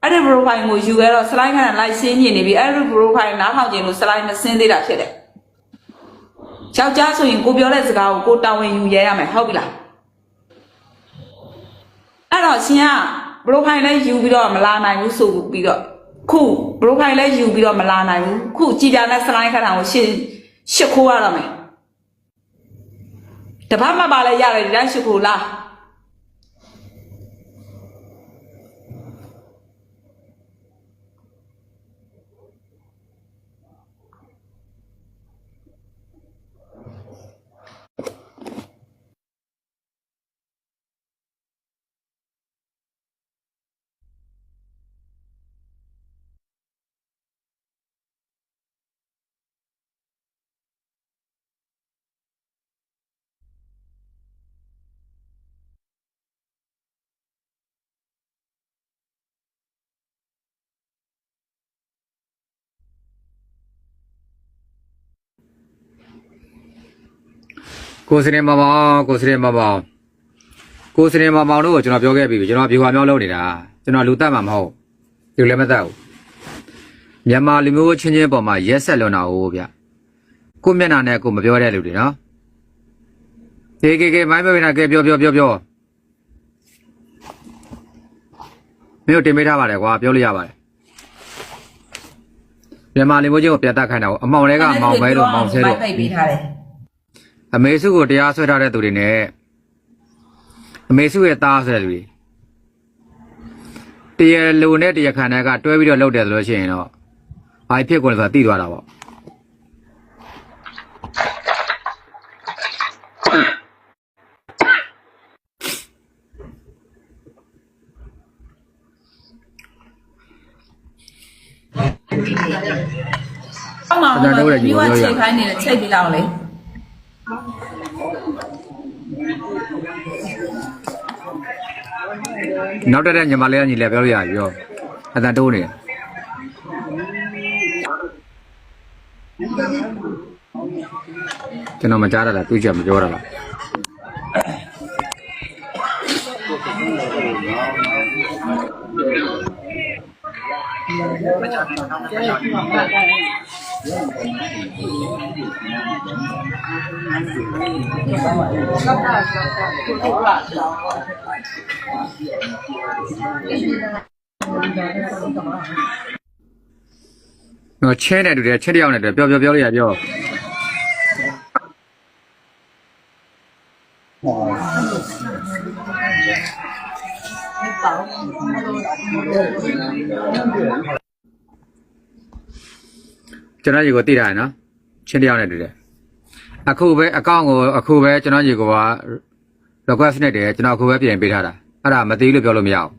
အဲ့ဒီဘရိုဖိုင်ကိုယူခဲ့တော့စလိုင်းခဏလိုက်ရှင်းညင်နေပြီအဲ့ဒီဘရိုဖိုင်နားထောင်ခြင်းလို့စလိုင်းမစင်းသေးတာဖြစ်တယ်ယောက်ျားဆိုရင်ကိုပြောတဲ့စကားကိုကိုတာဝန်ယူရဲရမယ်ဟုတ်ပြီလားအဲ့တော့ရှင်ကဘရိုဖိုင်လည်းယူပြီးတော့မလာနိုင်ဘူးဆိုပြီးတော့ခုဘရိုဖိုင်လည်းယူပြီးတော့မလာနိုင်ဘူးခုကြည်ပြတဲ့စလိုင်းခဏကိုရှစ်ခိုးရတော့မယ်တပတ်မှပါလဲရတယ်ဒီတိုင်းရှစ်ခိုးလားကိုစနေမောင်တို့ကိုကျွန်တော်ပြောခဲ့ပြီကျွန်တော်ဗျူဟာမြောက်လုပ်နေတာ ကျွန်တော်လူတတ်မှာမဟုတ်လူလည်းမတတ်ဘူးမြန်မာလူမျိုးချင်းချင်းပေါ်မှာရက်ဆက်လွန်တာဟုတ်ဗျကိုမျက်နှာနဲ့ကိုမပြောတဲ့လူတွေနော်ကေမိုင်းပြောနေတာကဲပြောမင်းတို့တင်ပေးထားပါတယ်ကွာပြောလို့ရပါတယ်မြန်မာလူမျိုးချင်းကိုပြတ်တက်ခိုင်းတာကိုအမောင်တွေကမောင်မဲလို့မောင်ဆဲလို့အမေစုကိုတရားဆွဲထားတဲ့သူတွေနဲ့အမေစုရဲ့သားဆိုတဲ့လူတွေတရားလူနဲ့တရားခံတဲ့ကတွဲပြီးတော့လုပ်တယ်ဆိုလို့ရှိရင်တော့ဘာဖြစ်ကုန်လဲဆိုတာသိသွားတာပေါ့အောက်မှာဒီကချိန်ခိုင်းနေတယ်ချိန်ပြီးလောက်လေနောက်တဲ့ညီမလေးကညီလည်းပြောလို့ရပြီရောအတန်တိုးနေကျွန်တော်မကြားရတာသူကြမပြောရတာလားနော်ချင်းတဲ့တူတယ်ချင်းတယောက်နဲ့တူပြောလို့ရပြောကျွန်တော်ကြီးကိုသိတာနော်ချင်းတယောက်နဲ့တူတယ်အခုပဲအကောင့်ကိုအခုပဲကျွန်တော်ကြီးက request နဲ့တယ်ကျွန်တော်အခုပဲပြင်ပေးထားတာအဲ့ဒါမသိလို့ပြောလို့မရဘူး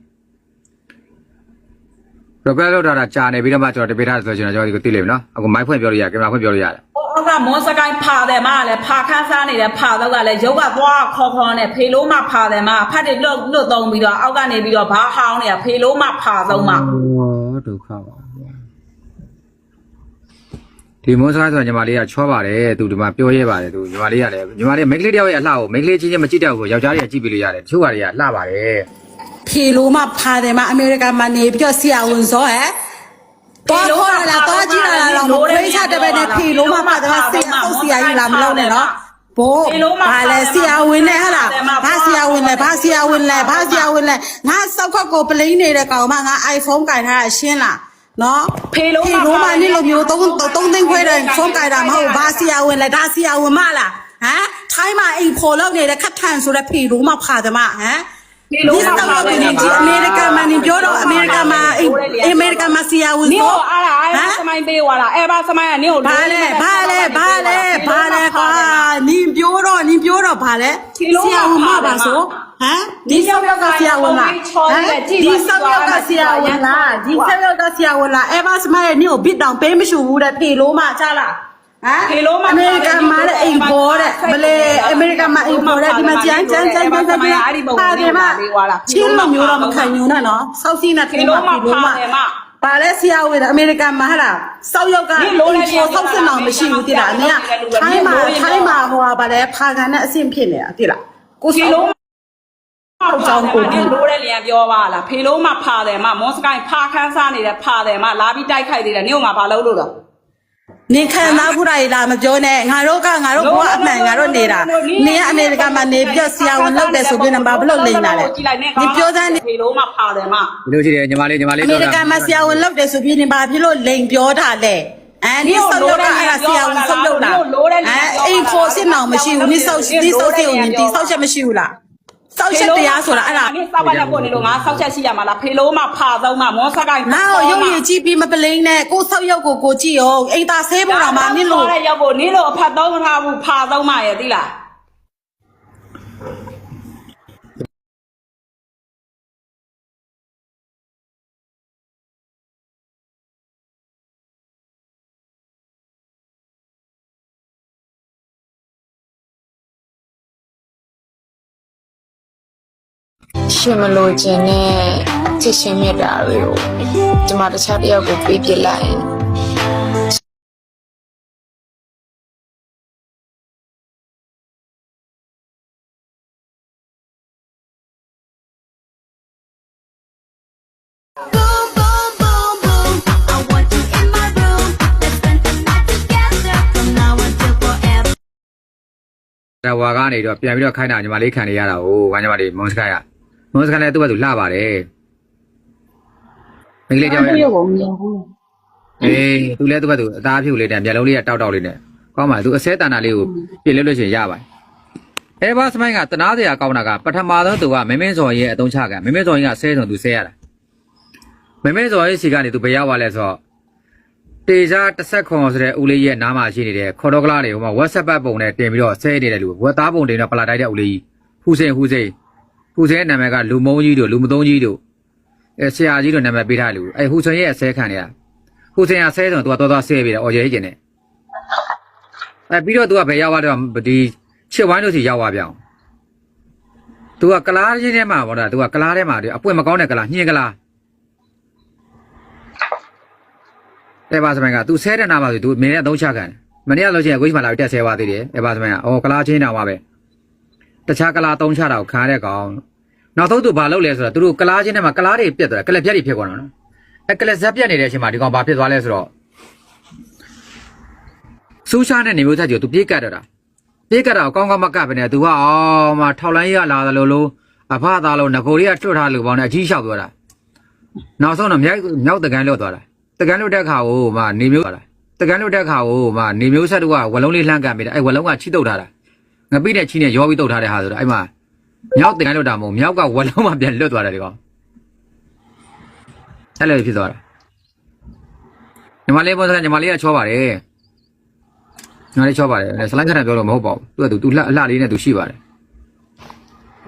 request လုပ်တာကြာနေပြီးတော့မှကျွန်တော်တပေးထားဆိုကျွန်တော်ဒီကိုသိလိမ့်မယ်နော်အခု mic ဖွင့်ပြောလို့ရကင်မရာဖွင့်ပြောလို့ရတယ်အောက်ကမွန်စကိုင်းဖာတယ်မလည်းဖာခန်းစားနေတဲ့ဖာတော့ကလည်းရုပ်ကသွားခေါ်နဲ့ဖေလို့မှဖာတယ်မဖတ်တယ်လွတ်သုံးပြီးတော့အောက်ကနေပြီးတော့ဘာဟောင်းနေတာဖေလို့မှဖာဆုံးမှဒုက္ခပါဒီမွန်စကိုင်းဆိုညီမလေးကချောပါတယ်သူဒီမှာပြောရဲပါတယ်သူညီမလေးကလည်းညီမလေးမိန်းကလေးတယောက်ရဲ့အလှကိုမိန်းကလေးချင်းချင်းမကြည့်တော့ဘူးယောက်ျားတွေကကြည့်ပြီးလို့ရတယ်တချို့ဟာတွေကလှပါတယ်ဖေလို့မှဖာတယ်မအမေရိကန်မှာနေပြီးတော့ဆရာဝန်စောဟဲ့တော့ခေါ်လာတော့ကြည့်လာတော့မခွေးချတဲ့ပဲနဲ့ဖေလို့မှဖာတယ်ဆရာဟုတ်ဆရာကြီးလာမလုပ်နဲ့နော်ဘိုးဘာလဲဆရာဝန်နဲ့ဟလားဘာဆရာဝန်လဲဘာဆရာဝန်လဲဘာဆရာဝန်လဲငါစောက်ခတ်ကိုပလိန်းနေတဲ့ကောင်မငါ iPhone ကင်ထားတာရှင်းလားနော်ဖေလို့မှနေ့လိုမျိုး3သိန်းခွဲတဲ့ဖုန်းကင်တာမဟုတ်ဘာဆရာဝန်လဲဒါဆရာဝန်မလားဟမ်ထိုင်းမှာအိမ်ဖော်လောက်နေတဲ့ခတ်ထန်ဆိုတဲ့ဖေလို့မှဖာတယ်မဟမ်ဖေလို့မှဖာတယ်အမေရိကန်မှာနေပြောတော့အမေရိကန်မှာဆရာဝန်ဆိုအဲ့ဒါစမိုင်းပေးသွားတာအဲ့ဘာစမိုင်းကနင်းကိုဘာလဲကွာနင်းပြောတော့ဘာလဲဆရာဝန်မပါဆိုဟမ်ဒီဆောက်ရောက်ကဆရာဝန်လားဒီဆောက်ရောက်ကဆရာဝန်လားအဲ့ဘာစမိုင်းရဲ့နင်းကိုဘစ်တောင်ပေးမရှိဘူးတဲ့ဖေလို့မှချလားဟမ်ဖေလို့မှအမေရိကန်မှာတဲ့အိမ်ပေါ်တဲ့ဘလေအမေရိကန်မှာအိမ်ပေါ်တဲ့ဒီမှာကျန်းအဲ့ဒီပုံလေးပါလေးွားလားချင်းလိုမျိုးတော့မခံယူနဲ့နော်စောက်စီးနဲ့ဖေလို့မှဖာတယ်မပါလဲဆရာဝန်အမေရိကန်မှာဟလားစောက်ရောက်ကအိမ်ပေါ်ဆောက်စင်အောင်မရှိဘူးတိလားအမေကထိုင်းမှာဟိုပါပါလဲဖာကန်နဲ့အဆင့်ဖြစ်နေတာတိလားကိုဖေလို့ကြောင်းကိုလို့တဲ့လျံပြောပါလားဖေလို့မှဖာတယ်မမွန်စကိုင်းဖာခန်းစားနေတဲ့ဖာတယ်မလာပြီးတိုက်ခိုက်သေးတယ်နင့်ကငါဘာလုပ်လို့တော့နင်ခံသားဖူးတာလာမပြောနဲ့ငါတို့ဘဝအမှန်ငါတို့နေတာနင်ကအမေရိကန်မှာနေပြီးဆရာဝန်လုပ်တယ်ဆိုပြီးတော့ဘာလို့လိမ့်လာလဲနင်ပြောစမ်းနေဖေလို့မှဖာတယ်မဒီလိုကြည့်တယ်ညီမလေးအမေရိကန်မှာဆရာဝန်လုပ်တယ်ဆိုပြီးနင်ဘာဖြစ်လို့လိန်ပြောတာလဲနင်ဆောက်လုပ်တာအဲ့ဒါဆရာဝန်ဆောက်လုပ်တာအိမ်ဖို့စစ်နောင်မရှိဘူးနင်ဆောက်စီကိုနင်တီဆောက်ချက်မရှိဘူးလားစောက်ချက်တရားဆိုတာအဲ့ဒါနင်စောက်ပတ်တဲ့ကိုနေလို့ငါစောက်ချက်ရှိရမှာလားဖေလို့မှဖာဆုံးမှမောစကိုင်းငါ့ကိုရုပ်ရည်ကြည့်ပြီးမပလိန်းနဲ့ကိုဆောက်ရုပ်ကိုကြည့်ရောအိမ်သာဆေးဖို့တော့မှနင်လို့ရုပ်ကိုနင်လို့အဖတ်သုံးမထားဘူးဖာဆုံးမှရဲ့သိလားရှင်မလို့ခြင်းနဲ့ချစ်ရှင်မြတ်တာတွေကိုကျမတခြားတယောက်ကိုပေးပြလိုက်ရင် ဒါဝါကနေတော့ပြန်ပြီးတော့ခိုင်းတာညီမလေးခံနေရတာဟိုဘာညီမလေးမွန်စကိုင်းကမွန်စကိုင်းလည်းသူ့ဘက်သူလှပါတယ်မိကလေးကြောင့် အဲ့ဒီကိုမြင်ဘူး အေးသူလည်းသူ့ဘက်သူအသားဖြူလေးတန်မျက်လုံးလေးကတောက်တောက်လေးနဲ့ကောင်းပါသူအစဲတန်တာလေးကိုပြင်လို့ရှိရင်ရပါတယ်အဲဘာစမိုင်းကတနာစရာကောင်းတာကပထမဆုံးသူကမင်းမင်းစော်ရဲ့အတုံးချကမင်းမင်းစော်ရင်ကဆဲဆုံးသူဆဲရတာမင်းမင်းစော်ရဲ့စီကနေသူဘယ်ရောက်သွားလဲဆိုတော့တေစားတစ်ဆက်ခွန်ဆိုတဲ့ဦးလေးရဲ့နားမှာရှိနေတဲ့ခေါ်တော်ကလားတွေဟိုမှာ WhatsApp ပုံနဲ့တင်ပြီးတော့ဆဲနေတဲ့လူဝက်သားပုံတင်တော့ပလာတိုက်တဲ့ဦးလေးကြီးဟူစိန်ရဲ့နာမည်ကလူမုံကြီးတို့လူမသုံးကြီးတို့အဲဆရာကြီးတို့နာမည်ပေးထားလူအဲဟူစိန်ရဲ့အဆဲခံနေတာဟူစိန်ကဆဲဆုံးသူကတော်ဆဲပြီးတော့အော်ရဲကျင်နေအဲပြီးတော့သူကဘယ်ရောက်သွားတော့ဒီချစ်ဝိုင်းတို့စီရောက်သွားပြောင်းသူကကလားချင်းထဲမှာဗောတာသူကကလားထဲမှာအပွင့်မကောင်းတဲ့ကလားညှင်းကလားအဲဘာစမိုင်းကသူဆဲတဲ့နာမှာဆိုသူမင်းနဲ့သုံးချခံမနေ့ကလို့ချင်းကိုကြီးမှလာပြီးတက်ဆဲသွားသေးတယ်အဲဘာစမိုင်းကအော်ကလားချင်းတောင်ပါပဲတခြားကလားသုံးချတာကိုခါတဲ့ကောင်နောက်ဆုံးသူဘာလုပ်လဲဆိုတော့သူတို့ကလားချင်းထဲမှာကလားတွေပြက်သွားတယ်ကလက်ပြက်တွေဖြစ်သွားတာနော်အဲကလက်ဇက်ပြက်နေတဲ့အချိန်မှာဒီကောင်ဘာဖြစ်သွားလဲဆိုတော့စူးရှားတဲ့နေမျိုးသက်ကြီးကိုသူပြေးကတ်တော့တာပြေးကတ်တာကိုကောင်းကောင်းမကပ်ပဲနဲ့သူကအော်မှထောက်လိုင်းရလာတယ်လို့အဖသားလို့ငကိုရီကထွတ်ထားလို့ပေါင်းနဲ့အကြီးလျှောက်သွားတာနောက်ဆုံးတော့မြောက်တကန်လွတ်သွားတာတကန်လွတ်တဲ့ခါကိုမှနေမျိုးသွားတာတကန်လွတ်တဲ့ခါကိုမှနေမျိုးဆက်တို့ကဝလုံးလေးလှမ်းကန်ပေးတယ်အဲဝလုံးကချိတုတ်ထားတာငပိတဲ့ချီနဲ့ရောပြီးတုတ်ထားတဲ့ဟာဆိုတော့အဲ့မှာမြောက်တကန်လွတ်တာမဟုတ်မြောက်ကဝလုံးမှပြန်လွတ်သွားတယ်ဒီကောင်အဲ့လိုဖြစ်သွားတာညီမလေးပေါ်စကညီမလေးကချောပါတယ်ညီမလေးချောပါတယ်ဆလိုင်းခဏပြောလို့မဟုတ်ပါဘူးသူလှအလှလေးနဲ့သူရှိပါတယ်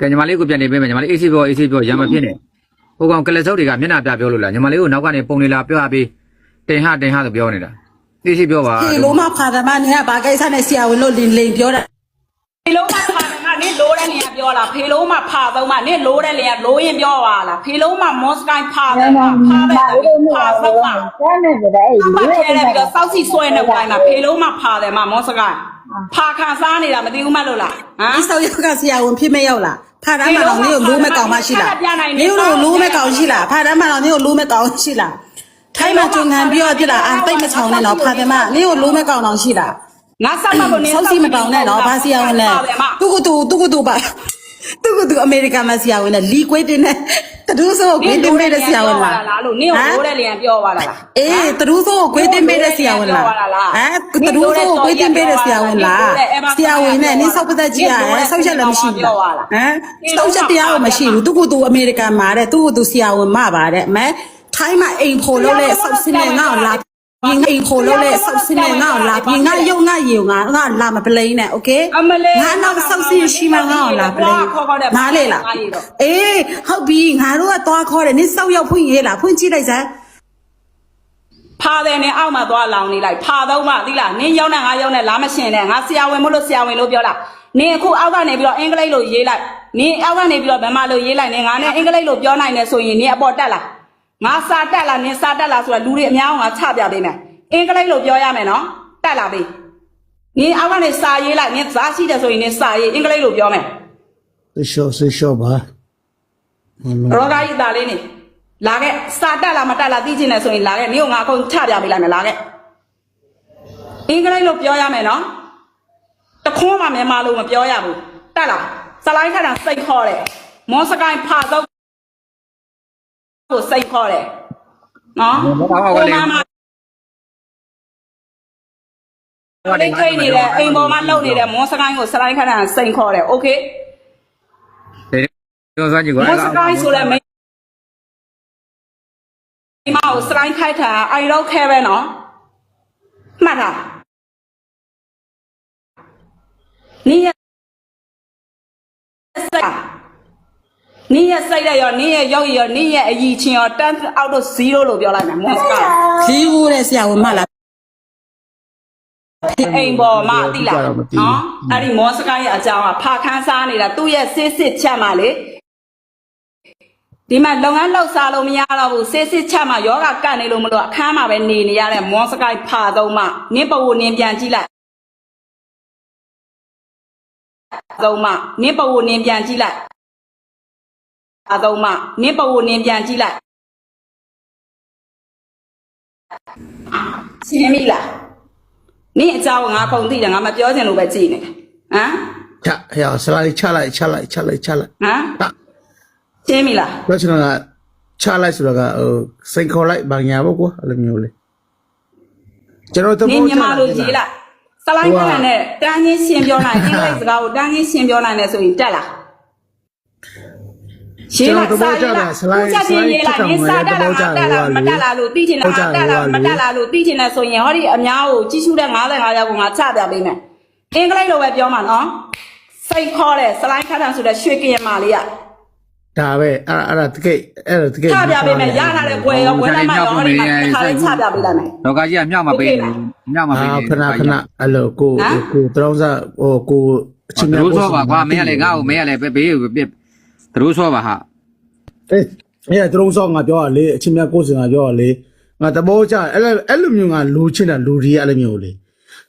ကဲညီမလေးကိုပြန်နေပေးမယ်ညီမလေးအေးစီပြောရံမဖြစ်နေဟိုကောင်ကလက်စုပ်တွေကမျက်နှာပြပြောလို့လားညီမလေးကိုနောက်ကနေပုံနေလာပြောရပြီးတင်ဟဆိုပြောနေတာအေးစီပြောပါ ဒီလိုမှဖာသမနေကဘာကိစ္စနဲ့ဆရာဝန်လို့လိန်ပြောတာ ဖေလုံးမဖာတယ်ငါနင်းလိုးတဲ့နေရာပြောလားဖေလုံးမဖာသုံးမနင်းလိုးတဲ့နေရာလိုးရင်ပြောပါလားဖေလုံးမမွန်စကိုင်းဖာတယ်ဖာသုံးမ ကျန်နေကြတဲ့အဲ့ဒီ ဖာထဲတယ်ပြီးတော့စောက်စီဆွဲနေတိုင်းမှာဖေလုံးမဖာတယ်မမွန်စကိုင်းဖာခံစားနေတာမသိဘူးမလို့လားဟမ် ဒီဆောက်ရောက်ကဆရာဝန်ဖြစ်မရောက်လားဖာတမ်းမှတော့မျိုးလိုးမဲ့ကောင်မရှိလားမျိုးလိုးမဲ့ကောင်ရှိလားဖာတမ်းမှတော့မျိုးလိုးမဲ့ကောင်ရှိလားထိုင်းမှာကျုံခံပြီးတော့ပြလာတိတ်မချောင်နဲ့တော့ဖာတယ်မမျိုးလိုးမဲ့ကောင်တော့ရှိလား ငါစမ်းမဖို့နေ ဆောက်စီမတောင်းနဲ့နော်ဘာဆရာဝန်လဲသူကသူအမေရိကန်မှာဆရာဝန်လဲလီကွေးတင်နဲ့တူးဆိုကိုခွေးတင်ပေးတဲ့ဆရာဝန်လား လို့နင်းကိုလိုးတဲ့လေပြောသွားတာလား အေးတူးဆိုကိုခွေးတင်ပေးတဲ့ဆရာဝန်လားတူးဆိုကိုခွေးတင်ပေးတဲ့ဆရာဝန်လားဆရာဝန်နဲ့နင်းဆောက်ပတ်သက်ကြီးရတယ်ဆောက်ချက်လည်းမရှိဘူးဆောက်ချက်တရားကိုမရှိဘူးသူကသူအမေရိကန်မှာတဲ့သူကသူဆရာဝန်မပါတဲ့မဲထိုင်းမှာအိမ်ဖို့လို့လဲဆောက်စင်းနဲ့ငါ့လာရင်အိမ်ခိုလို့လေဆောက်စင်းနေငါ့လာပြင်ငါရုံငါရေငါလာမပလိန်နဲ့โอเคငါနောက်ဆောက်စင်းရှိမှငါ့လာပလိန်နားလေလားအေးဟုတ်ပြီငါတို့ကသွားခေါ်တယ်နင်းဆောက်ရောက်ဖွင့်ရေးလားဖွင့်ကြည့်လိုက်စမ်း ဖာတယ်နဲ့အောက်မှာသွားလောင်နေလိုက်ဖာသုံးမသိလားနင်းရောက်နဲ့ငါရောက်နဲ့လာမရှင်နဲ့ငါဆရာဝန်မို့လို့ဆရာဝန်လို့ပြောလားနင်းအခုအောက်ကနေပြီးတော့အင်္ဂလိပ်လို့ရေးလိုက်နင်းအောက်ကနေပြီးတော့ဗမာလို့ရေးလိုက်နင်းငါနဲ့အင်္ဂလိပ်လို့ပြောနိုင်တယ်ဆိုရင်နင်းအပေါ်တက်လာငါစာတက်လာနင်းစာတက်လာဆိုတာလူတွေအများအောင်ငါချပြပေးမယ်အင်္ဂလိပ်လို့ပြောရမယ်နော်တက်လာပြီနင်းအောက်ကနေစာရေးလိုက်နင်းဇာရှိတယ်ဆိုရင်နင်းစာရေးအင်္ဂလိပ်လို့ပြောမယ် စိတ်လျှော့ပါ ရောဂါကြီးသားလေးနေလာခဲ့စာတက်လာမတက်လာသိချင်တယ်ဆိုရင်လာခဲ့နင်းကငါအခုချပြပေးလိုက်မယ်လာခဲ့အင်္ဂလိပ်လို့ပြောရမယ်နော်တခွန်းမှမြန်မာလို့မပြောရဘူးတက်လာစလိုင်းခါတာစိတ်ခေါ်တယ်မွန်စကိုင်းဖာတော့ကိုစိတ်ခေါ်တယ်နော်ကိုမမလိတ်ခိနေတယ်အိမ်ပေါ်မှာလှုပ်နေတဲ့မွန်စကိုင်းကိုစလိုင်းခါတာစိတ်ခေါ်တယ်โอเค ပြောစမ်းကြည့်ကွာ မွန်စကိုင်းဆိုလဲမိမကိုစလိုင်းခိုက်တာအိုင်တော့ခဲပဲနော်မှတ်တာနင်းရဲ့စိတ်တဲ့ရောနင်းရဲ့ရုပ်ရောနင်းရဲ့အည်ချင်းရောတန်းအောက်တော့0လို့ပြောလိုက်မယ်မွန်စကိုင်း ခီးဦးတဲ့ဆရာဝန်မလား အိမ်ပေါ်မှာတိလားနော်အဲ့ဒီမောစကိုင်းရဲ့အကြောင်းကဖာခန်းစားနေတာသူ့ရဲ့စစ်ချက်မှလေဒီမှာလုပ်ငန်းလှုပ်ရှားလို့မရတော့ဘူးစစ်ချက်မှယောဂကတ်နေလို့မလို့အခန်းမှာပဲနေနေရတဲ့မောစကိုင်းဖာသုံးမှနင်းပဝနင်းပြန်ကြည့်လိုက်သုံးမှနင်းပဝနင်းပြန်ကြည့်လိုက်အသုံးမှနင်းပဝနင်းပြန်ကြည့်လိုက်ရှင်းပြီလားနင်းအကြောင်းငါကုန်သိတယ်ငါမပြောချင်လို့ပဲကြည်နေဟမ် 야, 슬라이 차라이.ဟမ်ရှင်းပြီလား 그렇지나 차라이 수라가 생콜라이 방야보고 알미올레. 저로 또 နင်မြန်မာလိုရေးလိုက်စလိုင်းခဏနဲ့တန်းချင်းရှင်းပြောနိုင်အင်္ဂလိပ်စကားကိုတန်းချင်းရှင်းပြောနိုင်တယ်ဆိုရင်တက်လားရေးလိုက်စာရေးလိုက်ချက်ချင်းရေးလိုက်နင်စာတက်လားမတက်လားမတက်လားလို့သိချင်တာတက်လားမတက်လားလို့သိချင်တယ်ဆိုရင်ဟောဒီအများကိုကြီးစုတဲ့55ယောက်ကိုငါချပြပေးမယ်အင်္ဂလိပ်လိုပဲပြောမှာနော်စိတ်ခေါ်တဲ့စလိုင်းခဏဆိုတဲ့ရွှေကရင်မလေးက 다음에 알아 되게 ချပြပေးမယ်ရထားတဲ့ဘွယ်ရောဘွယ်လိုက်မှရောဟောဒီမှာခါလေးချပြပေးလိုက်မယ် တော့ကကြီးကမြောက်မပေးဘူးမြောက်မပေးဘူး ခဏအဲ့လိုကိုတရောင်းစားကိုအချင်း သူတို့ဆောပါကွာမင်းကလည်းငါ့ကိုမင်းကလည်းဘေးကိုပြစ်သူတို့ဆောပါဟာ အေးတရောင်းစားငါပြောရလေအချင်းများကိုယ်စင်ငါပြောရလေငါတဘောကြအဲ့လိုမျိုးငါလူချင်းတာလူကြီးအဲ့လိုမျိုးလေ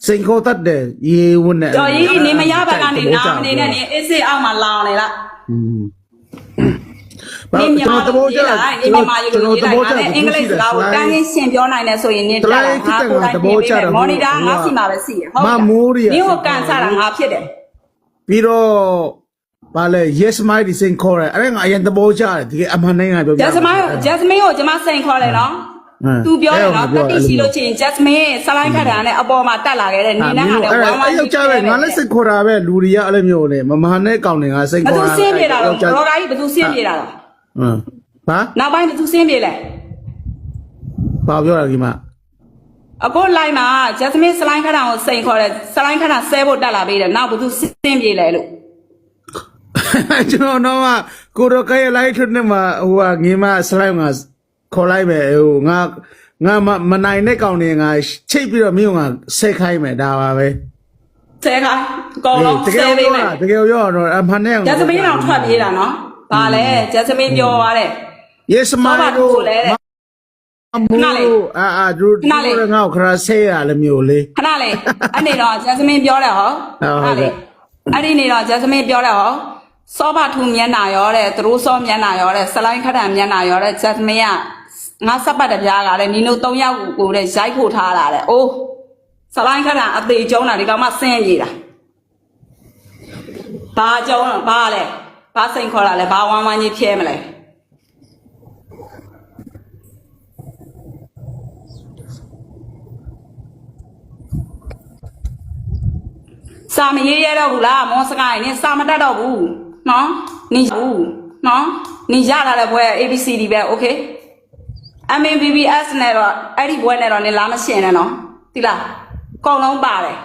စိန်ခေါ်တတ်တယ်ရေဝတ်နဲ့ တော်ကြီးနေမရဘက်ကနေနာမနေနဲ့နေအေးစေးအောက်မှာလောင်နေလားနေမြန်မာလိုရေးလိုက်နေမြန်မာလိုရေးလိုက်ငါအင်္ဂလိပ်စကားကိုတန်းချင်းရှင်းပြောနိုင်တယ်ဆိုရင်နင်တက်လာငါကိုယ်တိုင်ပြင်ပေးမယ်မော်နီတာငါစီမှာပဲစီရဟုတ်တယ်နင်ကိုကန်စားတာငါဖြစ်တယ် ပြီးတော့ဗာလဲ yes my ဒီစိန်ခေါ်တယ်အဲ့ငါအရင်သဘောကျတယ်ဒီအမှန်တိုင်းငါပြောပြ Jasmine ကိုကျွန်မစိန်ခေါ်တယ်နော်သူပြောတယ်နော်တတိရှိလို့ချင်း Jasmine စလိုင်းခတ်တာနဲ့အပေါ်မှာတက်လာခဲ့တဲ့နေနဲ့ဟာလည်းဝမ်းဝမ်း ယောက်ျားပဲငါလည်းစိတ်ခေါ်တာပဲလူတွေကအဲ့လိုမျိုးလေမမနဲ့ကောင်းနေငါစိတ် ဘယ် ခေါ် သူ တာ စင်းပြေတာတော့ရောဂါကြီးဘယ်သူစင်းပြေတာလဲ ဟာ နောက်ပိုင်းဘယ်သူစင်းပြေလဲ ဘာပြောတာဒီမှာ အခုလိုက်မှာ Jasmine စလိုင်းခတ်တာကိုစိန်ခေါ်တယ်စလိုင်းခတ်တာဆဲဖို့တက်လာပေးတယ်နောက်ဘယ်သူစင်းပြေလဲလို့ ကျွန်တော်တော့ကိုတော့ကဲလိုက်ထွန်းနေမှာဟိုကငင်းမစလိုက်ငါခေါ်လိုက်ပဲဟိုငါမနိုင်တဲ့ကောင်တွေငါချိတ်ပြီးတော့မင်းကဆက်ခိုင်းမယ်ဒါပါပဲ ဆဲခိုင်းကောင်းလုံးဆဲပေးမယ် တကယ်ပြောတော့အမှန်နဲ့ Jasmine တော့ထွက်ပြေးတာနော်ဘာလဲ Jasmine ပြောသွားတယ် yes my တို့မလို့တို့ငါ့ခရဆေးရလည်းမျိုးလေ ခဏလေးအဲ့နေတော့ Jasmine ပြောတယ်ဟောခဏလေးအဲ့ဒီနေတော့ Jasmine ပြောတယ်ဟောစောဘထူမျက်နာရောတဲ့သူတို့စောမျက်နာရောတဲ့စလိုင်းခတ်တံမျက်နာရောတဲ့ Jasmine ကငါစပ်ပတ်တပြားကလည်းနီနို3ယောက်ကိုတဲ့ရိုက်ဖို့ထားလာတဲ့အိုးစလိုင်းခတ်တံအသေးကျုံးတာဒီကောင်မှဆင်းပြေးတာဘာကျုံးဘာလဲဘာစိန်ခေါ်လာလဲဘာဝမ်းဝမ်းကြီးဖြဲမလဲစာမရေးရတော့ဘူးလားမောစကိုင်းနင်စာမတတ်တော့ဘူးနော်နင်ဘူးနော်နင်ရလာတဲ့ဘွဲ ABCD ပဲ okay MBBS နဲ့တော့အဲ့ဒီဘွဲနဲ့တော့နင်လာမရှင်နဲ့နော်တိလားအကုန်လုံးပါတယ်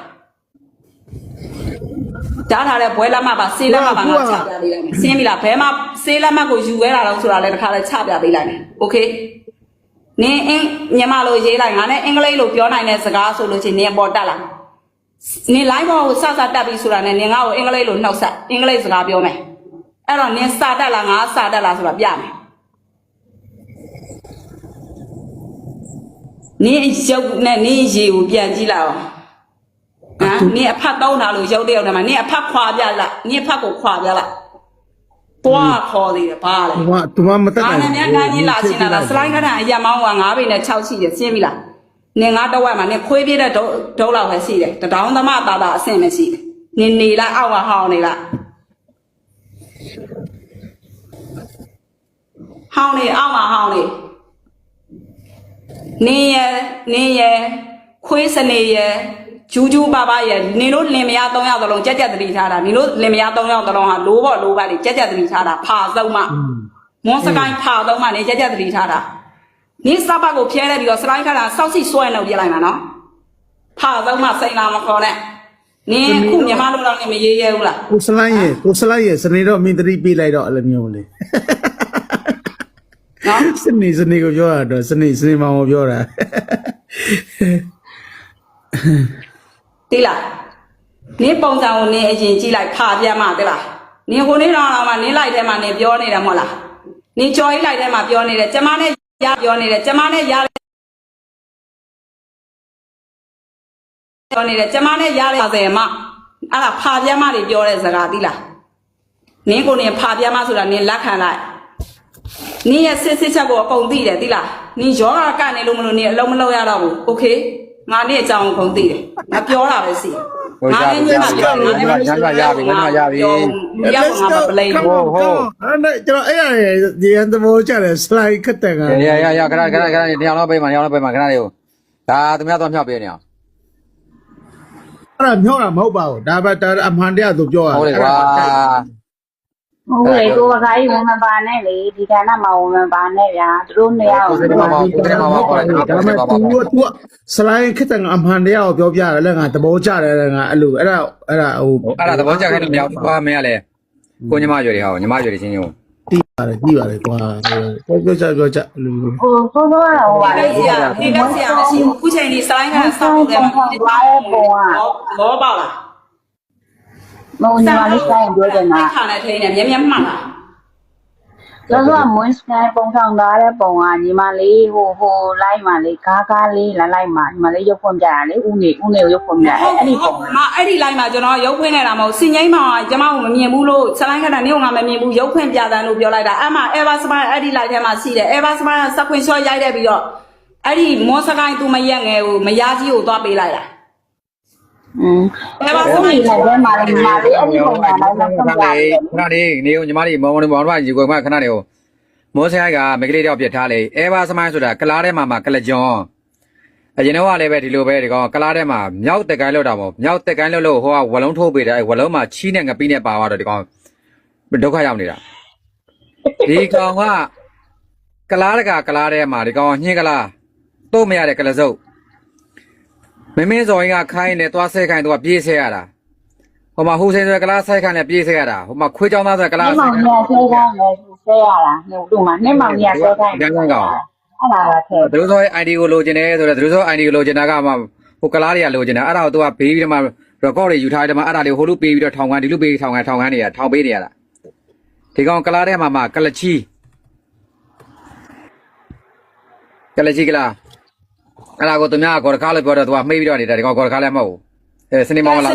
ကြားထားတဲ့ဘွဲလက်မှတ်ပါစေးလက်မှတ်ပါငါချပြပေးလိုက်မယ်ရှင်းပြီလားဘဲမှာစေးလက်မှတ်ကိုယူရဲတာတော့ဆိုတာလည်းတစ်ခါလဲချပြပေးလိုက်မယ် okay နင်မြန်မာလိုရေးလိုက်ငါနဲ့အင်္ဂလိပ်လိုပြောနိုင်တဲ့စကားဆိုလို့ချင်းနင်ပေါ်တက်လာနင် live ပေါ်ကိုစတက်ပြီးဆိုတာနဲ့နင်ငါ့ကိုအင်္ဂလိပ်လိုနှုတ်ဆက်အင်္ဂလိပ်စကားပြောမယ်အဲ့တော့နင်စတက်လားငါစတက်လားဆိုတာပြမယ်နင်ရုပ်နဲ့နင်ရေကိုပြန်ကြည့်လိုက်အောင်ဟမ်နင်အဖတ်သုံးတာလို့ရုပ်တယောက်တည်းမှာနင်အဖတ်ခွာပြလိုက်နင်အဖတ်ကိုခွာပြလိုက်တွားခေါ်သေးတယ်ဘာလဲသူမမတက်နိုင် ဘူး။အားနဲ့များကြီးလာရှင်းလာစလိုင်းကတည်းကအရက်မောင်းက9ပေနဲ့6ရှိတယ်ရှင်းပြီလား။နင်ငါတော့ဝက်မှာနင်ခွေးပြတဲ့ဒုတ်လောက်ပဲရှိတယ်။တတောင်းသမတာတာအဆင့်မရှိတယ်။နင်နေလိုက်အောက်ကဟောင်းနေလိုက်။ဟောင်းနေအောက်ကဟောင်းနေ။နင်ရခွေးစနေရဂျူးဂျူးပါပါရနင်တို့လင်မယား3ယောက်သလုံးကြက်ကြက်တတိထားတာနင်တို့လင်မယား3ယောက်သလုံးဟာလိုးပေါ့လိုးပါလေကြက်ကြက်တတိထားတာဖာဆုံးမှမွန်စကိုင်းဖာဆုံးမှနေကြက်ကြက်တတိထားတာနင်စပတ်ကိုဖျဲလိုက်ပြီးတော့စလိုင်းခါတာစောက်စီဆွဲနှုတ်ပြလိုက်မှာနော်ဖာဆုံးမှစိန်လာမခေါ်နဲ့နင်ခုမြန်မာလူတော်နေမရေးရဲဘူးလားကိုစလိုင်းရဲ့စနေတော့မင်းတတိပေးလိုက်တော့အဲ့လိုမျိုးလေနော်စနေကိုပြောတာတော့စနေမောင်ကိုပြောတာတိလားနင်ပုံစံကိုနင်အရင်ကြည့်လိုက်ဖာပြတ်မှတိလားနင်ဟိုနေ့တော့မှနင်လိုက်ထဲမှာနင်ပြောနေတယ်မဟုတ်လားနင်ကြော်ကြီးလိုက်ထဲမှာပြောနေတယ်ကျမနဲ့ရပြောနေတယ်ကျမနဲ့ရပြောနေတယ်ကျမနဲ့ရတဲ့ဆယ်မအဲ့ဒါဖာပြတ်မှတွေပြောတဲ့စကားတိလားနင်ကိုနင်ဖာပြတ်မှဆိုတာနင်လက်ခံလိုက်နင်ရဲ့စစ်ချက်ကိုအကုန်သိတယ်တိလားနင်ယောဂကနေလို့မလို့နင်အလုံးမလုံးရတော့ဘူးโอเคငါနေ့အကြောင်းကိုသိတယ်ငါပြောတာပဲစီ ဟိုရပြီရပြီရပြီရပြီရပြီ ရောက်မှာပလိန် ဟိုဟို အဲ့ကျွန်တော်အဲ့ဒီရန်သဘောကျတယ် slide ခတ်တယ်က ရခဏတရားတော့ပေးမှာတရားတော့ပေးမှာခဏလေးကိုဒါသူများတော့မြောက်ပေးနေအောင် အဲ့ဒါမြောက်တာမဟုတ်ပါဘူးဒါပဲအမှန်တရားသူပြောရ ဟုတ်လေကွာ ဟုတ်လေကိုကခိုင်းဝင်မပါနဲ့လေဒီကနေ့မှဝင်မပါနဲ့ဗျာသူတို့နေရာကို ဒါပေမဲ့ तू slide ခတ်တယ်အမှန်တရားကိုပြောပြတယ်လေငါသဘောကျတယ်ငါအဲ့လိုအဲ့ဒါဟို အဲ့ဒါသဘောကျခဲ့လို့မြောက်ပါမင်းကလေကိုညီမရွယ်တွေဟာညီမရွယ်တွေချင်းချင်း တီးပါတယ်ကွာပြောကြအဲ့လို ဟိုဆိုတော့ဟိုပါလေ ဒီကဆရာမရှိဘူးခုချိန်ဒီဆိုင်ကစောက်တယ်မှာဘောပေါက်လား မုံညီမလေးဆိုင်ပြောတယ်နာ ခါနဲ့ထိနေမြဲမှန်လား ဆိုတော့မွန်းစကန်ပုံဆောင်ထားတဲ့ပုံကညီမလေးဟိုလိုက်မှလေကားလေးလိုက်မှညီမလေးရုပ်ဖွင့်ပြရလေဦးနေကိုရုပ်ဖွင့်ပြအဲ့ဒီပုံ မအဲ့ဒီ line မှာကျွန်တော်ရုပ်ဖွင့်နေတာမဟုတ်စင်ငိမ့်မှာကျွန်မကမမြင်ဘူးလို့စလိုင်းခဏနေကငါမမြင်ဘူးရုပ်ဖွင့်ပြတယ်လို့ပြောလိုက်တာအဲ့မှာ Ever Smile အဲ့ဒီ line ထဲမှာရှိတယ် Ever Smile စကွင်ရှော့ရိုက်တဲ့ပြီးတော့အဲ့ဒီမောစကိုင်းသူမရက်ငယ်ကိုမယားကြီးကိုသွားပေးလိုက်တာ Ever Smile လည်းမှာညီမလေးအဲ့ဒီပုံကလည်းဖွင့်ပြတယ် ခဏလေးနေဦးညီမလေးမောင်တို့ရေကွယ်မခဏလေးကိုမောဆိုင်ကမိကလေးတယောက်ပြစ်ထားလေအဲဘာစမိုင်းဆိုတာကလားထဲမှာကလကြွန်အရင်တော့လည်းပဲဒီလိုပဲဒီကောင်ကလားထဲမှာမြောက်တက်ကိုင်းလောက်တာမဟုတ်မြောက်တက်ကိုင်းလောက်လို့ဟိုကဝလုံးထိုးပေးတယ်ဝလုံးမှာချီးနဲ့ငပိနဲ့ပါသွားတော့ဒီကောင်ဒုက္ခရောက်နေတာဒီကောင်ကကလားတကကလားထဲမှာဒီကောင်ညှင်းကလားတော့မရတဲ့ကလစုပ်မင်းစော်ရင်ကခိုင်းနေသွားဆဲခိုင်းတော့ပြေးဆဲရတာဟိုမှာဟိုစင်ဆိုကလားဆဲခိုင်းနဲ့ပြေးဆဲရတာဟိုမှာခွေးချောင်းသားဆိုကလားဆဲခိုင်း မောင်ကြီးဆဲခိုင်းလည်းဆဲရတာဟိုမှာနဲ့မောင်ကြီးဆဲခိုင်းအဲ့ဒါကထဲ သူတို့ဆို ID ကိုလိုချင်တယ်ဆိုတော့သူတို့ဆို ID ကိုလိုချင်တာကမှဟိုကလားတွေကလိုချင်တာအဲ့ဒါကိုသူကဘေးပြီးတော့မှ record တွေယူထားတယ်မှအဲ့ဒါတွေဟိုလိုပေးပြီးတော့ထောင်ခံဒီလိုပေးထောင်ခံနေရထောင်ပေးနေရတာဒီကောင်ကလားထဲမှာကလချီကလားအဲ့ဒါကိုသူများကော်ရခါလို့ပြောတော့သူကမှိတ်ပြီးတော့နေတာဒီကောင်ကော်ရခါလည်းမဟုတ်ဘူးစနေမောင်လား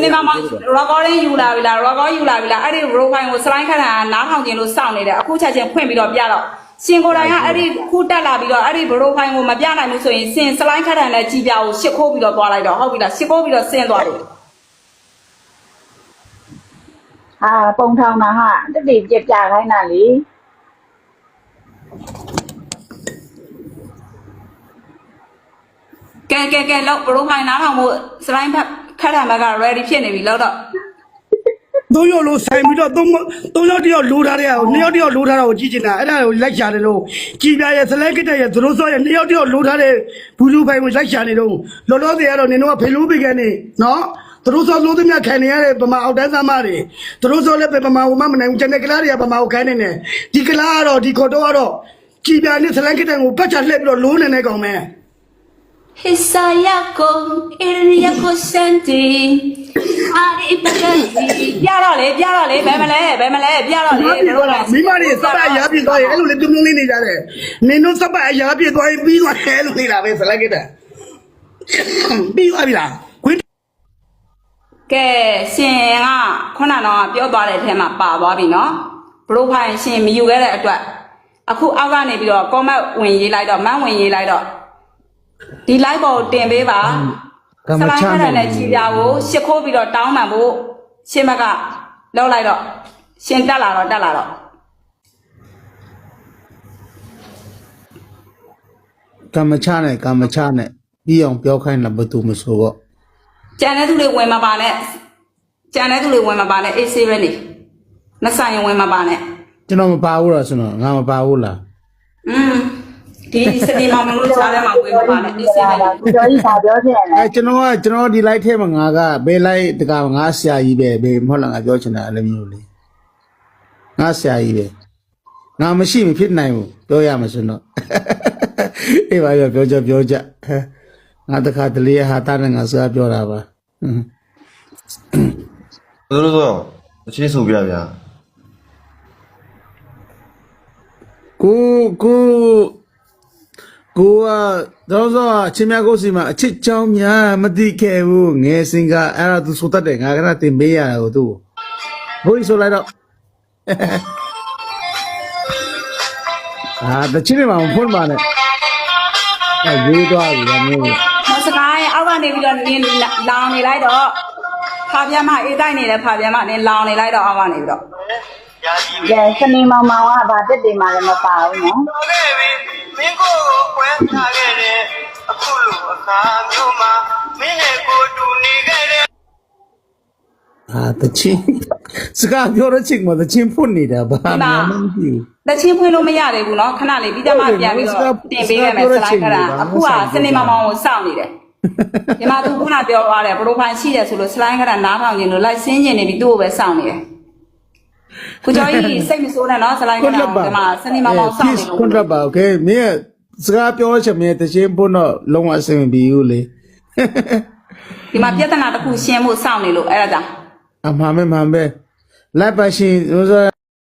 recording ယူလာပြီလား record ယူလာပြီလားအဲ့ဒီ profile ကို slide ခဏနားထောင်ခြင်းလို့စောင့်နေတယ်အခုချက်ချင်းဖွင့်ပြီးတော့ပြတော့ရှင်ကိုယ်တိုင်ကအဲ့ဒီခုတက်လာပြီးတော့အဲ့ဒီ profile ကိုမပြနိုင်ဘူးဆိုရင်စင် slide ခဏနဲ့ကြီးပြကိုရှစ်ခိုးပြီးတော့သွားလိုက်တော့ဟုတ်ပြီလားရှစ်ခိုးပြီးတော့ဆင်းသွားတယ် ပုံထောင်တာဟာတက်တည်ပြပြခိုင်းတာလေကဲလောက် profile နားထောင်ဖို့ slide ဖတ်ခက်တာမက ready ဖြစ်နေပြီလောက်တော့ သုံးယောက်လို့ဆိုင်ပြီးတော့သုံးယောက်တယောက်လိုထားတဲ့ဟာကိုနှစ်ယောက်တယောက်လိုထားတာကိုကြည့်ချင်တာအဲ့ဒါကိုလိုက်ရှာတယ်လို့ကြည်ပြရဲ့ select ကတဲ့ရဲ့သတို့စောရဲ့နှစ်ယောက်တယောက်လိုထားတဲ့ဘူးလူဖိုင်ကိုလိုက်ရှာနေတော့လောလောဆယ်ကတော့နင်တို့ကဖေလို့ပေးခဲ့နေနော်သတို့စောလို့သမျှခံနေရတဲ့ဗမာအောက်တန်းသမားတွေသတို့စောလည်းပဲဗမာဟိုမှမနိုင်ဘူးကျန်တဲ့ကလားတွေကဗမာကိုခိုင်းနေတယ်ဒီကလားကတော့ဒီခေါ်တော့ကတော့ကြည်ပြနဲ့ select ကတဲ့ကိုပတ်ချလှည့်ပြီးတော့လိုးနေနေကောင်မဲ Hisayako Iriyako Senti Ari Pagati ပြတော့လေဘယ်မလဲပြတော့လေတို့လား မိမတွေစပတ်အရာပြည့်သွားရင်အဲ့လိုလေပြုံးပြုံးလေးနေကြတယ်နင်တို့စပတ်အရာပြည့်သွားရင်ပြီးသွားတယ်လို့နေတာပဲ select ကတဲ့ပြီးသွားပြီလားခွင်း ကဲရှင်ကခုနကတော့ပြောသွားတဲ့အထက်မှာပါသွားပြီနော် profile ရှင်မယူခဲ့တဲ့အတွက်အခုအောက်ကနေပြီးတော့ comment ဝင်ရေးလိုက်တော့မန်းဝင်ရေးလိုက်တော့ဒီ live ပေါ်တင်ပေးပါစလိုက်ခဏနဲ့ကြည်ပြကိုရှစ်ခိုးပြီးတော့တောင်းမှန်ဖို့ရှင်းမကလောက်လိုက်တော့ရှင်တက်လာတော့ကမ္မချနဲ့ပြီးအောင်ပြောခိုင်းတာဘယ်သူမဆိုတော့ ကျန်တဲ့သူတွေဝင်မပါနဲ့အေးဆေးပဲနေမဆိုင်ရင်ဝင်မပါနဲ့ ကျွန်တော်မပါဘူးတော့ဆိုတော့ငါမပါဘူးလား ဒီစတီမောင်လို့စားထဲမှာဝင်မပါနဲ့အေးဆေးပဲ ပြောကြီးပါပြောချင်တယ် ကျွန်တော်ဒီ live ထဲမှာငါကဘယ် live တကငါဆရာကြီးပဲဘယ်မဟုတ်လားငါပြောချင်တာအဲ့လိုမျိုးလေငါဆရာကြီးပဲငါမရှိမဖြစ်နိုင်ဘူးပြောရမှာဆိုတော့အေးပါပြောကြငါတခါတလေဟာတာနဲ့ငါစကားပြောတာပါ သူတို့ဆိုအချင်းဆိုပြဗျာ ကိုကတော့ချင်းများကိုစီမှာအချစ်ချောင်းများမသိခဲ့ဘူးငယ်စဉ်ကအဲ့ဒါသူဆိုတတ်တယ်ငါကတင်ပေးရတာကိုသူဘိုးကြီးဆိုလိုက်တော့တချင်းတွေမှာဖွင့်ပါနဲ့ရေးသွားပြီလားမျိုး မစကိုင်းအောက်ကနေပြီးတော့နင်းလောင်နေလိုက်တော့ ဖာပြန်မအေးတိုက်နေတဲ့ဖာပြန်မနင်လောင်နေလိုက်တော့အောက်ကနေပြီးတော့ ကဲစနေမောင်မောင်ကဘာတက်တယ်မှလည်းမပါဘူးနော် ခဲ့ပြီမင်းကိုကွဲထားခဲ့တယ်အခုလိုအခါမျိုးမှာမင်းနဲ့ကိုတူနေခဲ့တယ် တချင်းစကားပြောတဲ့ချိန်မှာတချင်းဖွင့်နေတာဘာမှမဖြစ် တချင်းဖွင့်လို့မရသေးဘူးเนาะခဏလေးပြီးတော့မှပြန်ပြီးတော့တင်ပေးရမယ်စလိုက်ခါအခုကစနေမောင်မောင်ကိုစောင့်နေတယ်ဒီမှာသူခုနပြောသွားတယ်ပရိုဖိုင်ရှိတယ်ဆိုလို့စလိုက်ခါနားထောင်ခြင်းလို့လိုက်ဆင်းခြင်းနေပြီးသူ့ကိုပဲစောင့်နေတယ်ကိုကျော်ကြီးစိတ်မဆိုးနဲ့เนาะစလိုက်ခါဒီမှာစနေမောင်မောင်စောင့်နေလို့ ခွန်ရပါโอเคမင်းစကားပြောချင်တယ်တချင်းဖွင့်တော့လုံးဝအဆင်မပြေဘူးလေ ဒီမှာပြဿနာတစ်ခုရှင်းဖို့စောင့်နေလို့အဲ့ဒါကြောင့် အမှန်ပဲလိုက်ပါရှင်